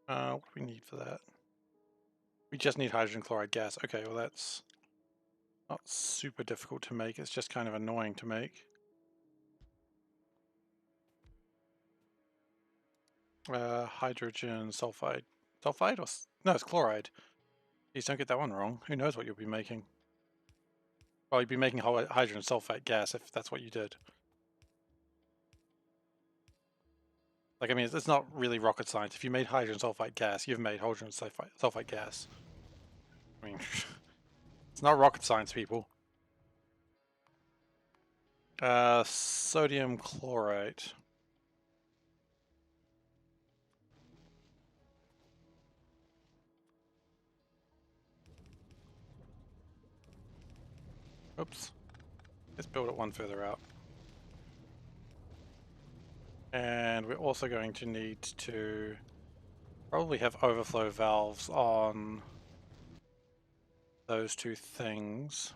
What do we need for that? We just need hydrogen chloride gas. Okay, well that's not super difficult to make. It's just kind of annoying to make. Hydrogen sulfide. Sulfide or... No, it's chloride. Please don't get that one wrong. Who knows what you'll be making? Well, you'd be making hydrogen sulfate gas if that's what you did. Like, I mean, it's not really rocket science. If you made hydrogen sulfide gas, you've made hydrogen sulfide gas. I mean, it's not rocket science, people. Sodium chlorate. Oops. Let's build it one further out. And we're also going to need to probably have overflow valves on those two things.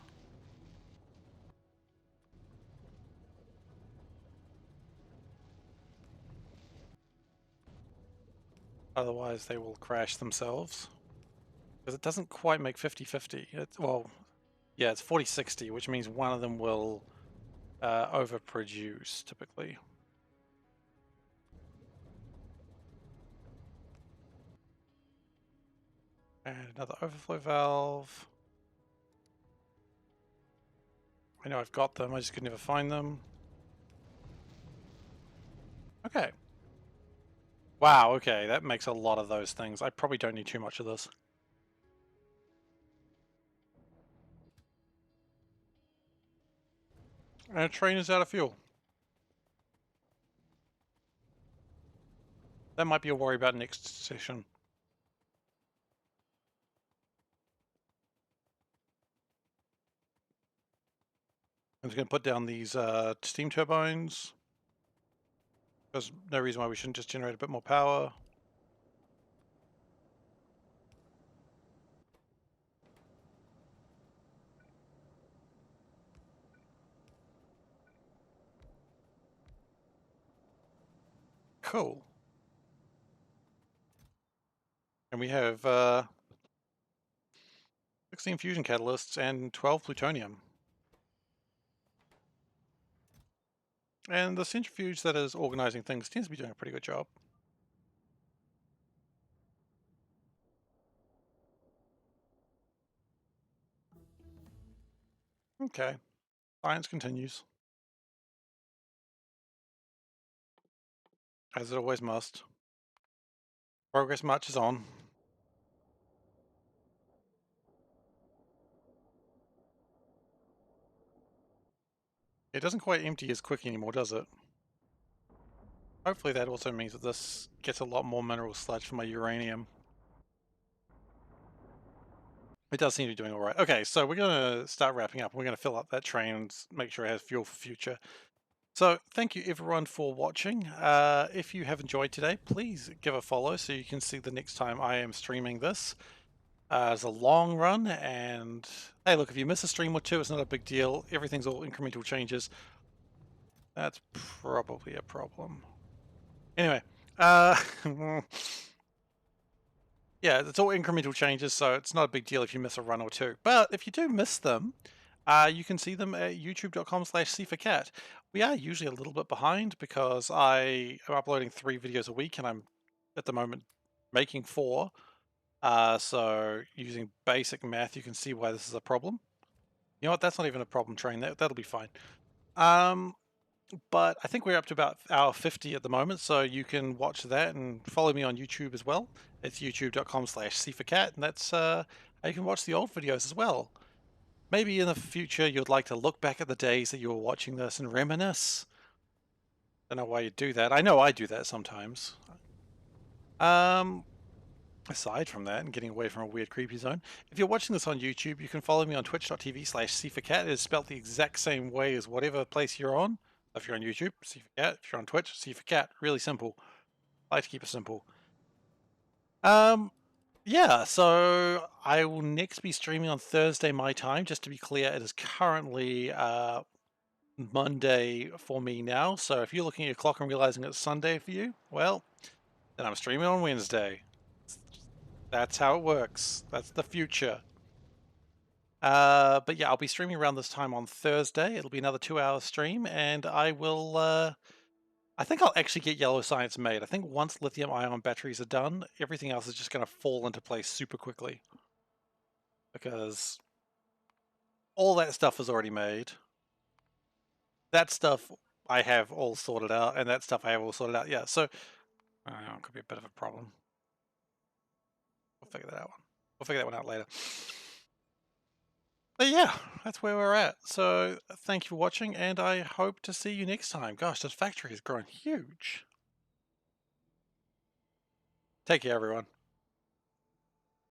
Otherwise they will crash themselves. Because it doesn't quite make 50-50. Well, yeah, it's 40-60, which means one of them will overproduce typically. And another overflow valve. I know I've got them, I just could never find them. Okay. Wow, okay, that makes a lot of those things. I probably don't need too much of this. And a train is out of fuel. That might be a worry about next session. I'm just going to put down these steam turbines. There's no reason why we shouldn't just generate a bit more power. Cool. And we have 16 fusion catalysts and 12 plutonium. And the centrifuge that is organizing things seems to be doing a pretty good job. Okay. Science continues. As it always must. Progress marches on. It doesn't quite empty as quick anymore, does it? Hopefully that also means that this gets a lot more mineral sludge for my uranium. It does seem to be doing all right. Okay, so we're going to start wrapping up. We're going to fill up that train and make sure it has fuel for future. So thank you everyone for watching. If you have enjoyed today, please give a follow so you can see the next time I am streaming this. It's a long run, and hey, look, if you miss a stream or two, it's not a big deal. Everything's all incremental changes. That's probably a problem. Anyway, yeah, it's all incremental changes, so it's not a big deal if you miss a run or two. But if you do miss them, you can see them at youtube.com/SeiferKatt. We are usually a little bit behind because I am uploading 3 videos a week, and I'm at the moment making 4. So using basic math, you can see why this is a problem. You know what? That's not even a problem, train. That'll be fine. But I think we're up to about hour 50 at the moment, so you can watch that and follow me on YouTube as well. It's youtube.com/SeiferKatt, and that's how you can watch the old videos as well. Maybe in the future you'd like to look back at the days that you were watching this and reminisce. Don't know why you do that. I know I do that sometimes. Aside from that and getting away from a weird creepy zone, if you're watching this on YouTube, you can follow me on twitch.tv/SeiferKatt. It is spelt the exact same way as whatever place you're on. If you're on YouTube, SeiferKatt. If you're on Twitch, SeiferKatt. Really simple. I like to keep it simple. Yeah, so I will next be streaming on Thursday my time. Just to be clear, it is currently Monday for me now. So if you're looking at your clock and realizing it's Sunday for you, well, then I'm streaming on Wednesday. That's how it works. That's the future. But yeah, I'll be streaming around this time on Thursday. It'll be another 2-hour stream, and I will. I think I'll actually get yellow science made. I think once lithium-ion batteries are done, everything else is just going to fall into place super quickly because all that stuff is already made. That stuff I have all sorted out, and that stuff I have all sorted out. Yeah, so I don't know, it could be a bit of a problem. We'll figure that out. We'll figure that one out later. But yeah, that's where we're at. So thank you for watching, and I hope to see you next time. Gosh, this factory has grown huge. Take care, everyone.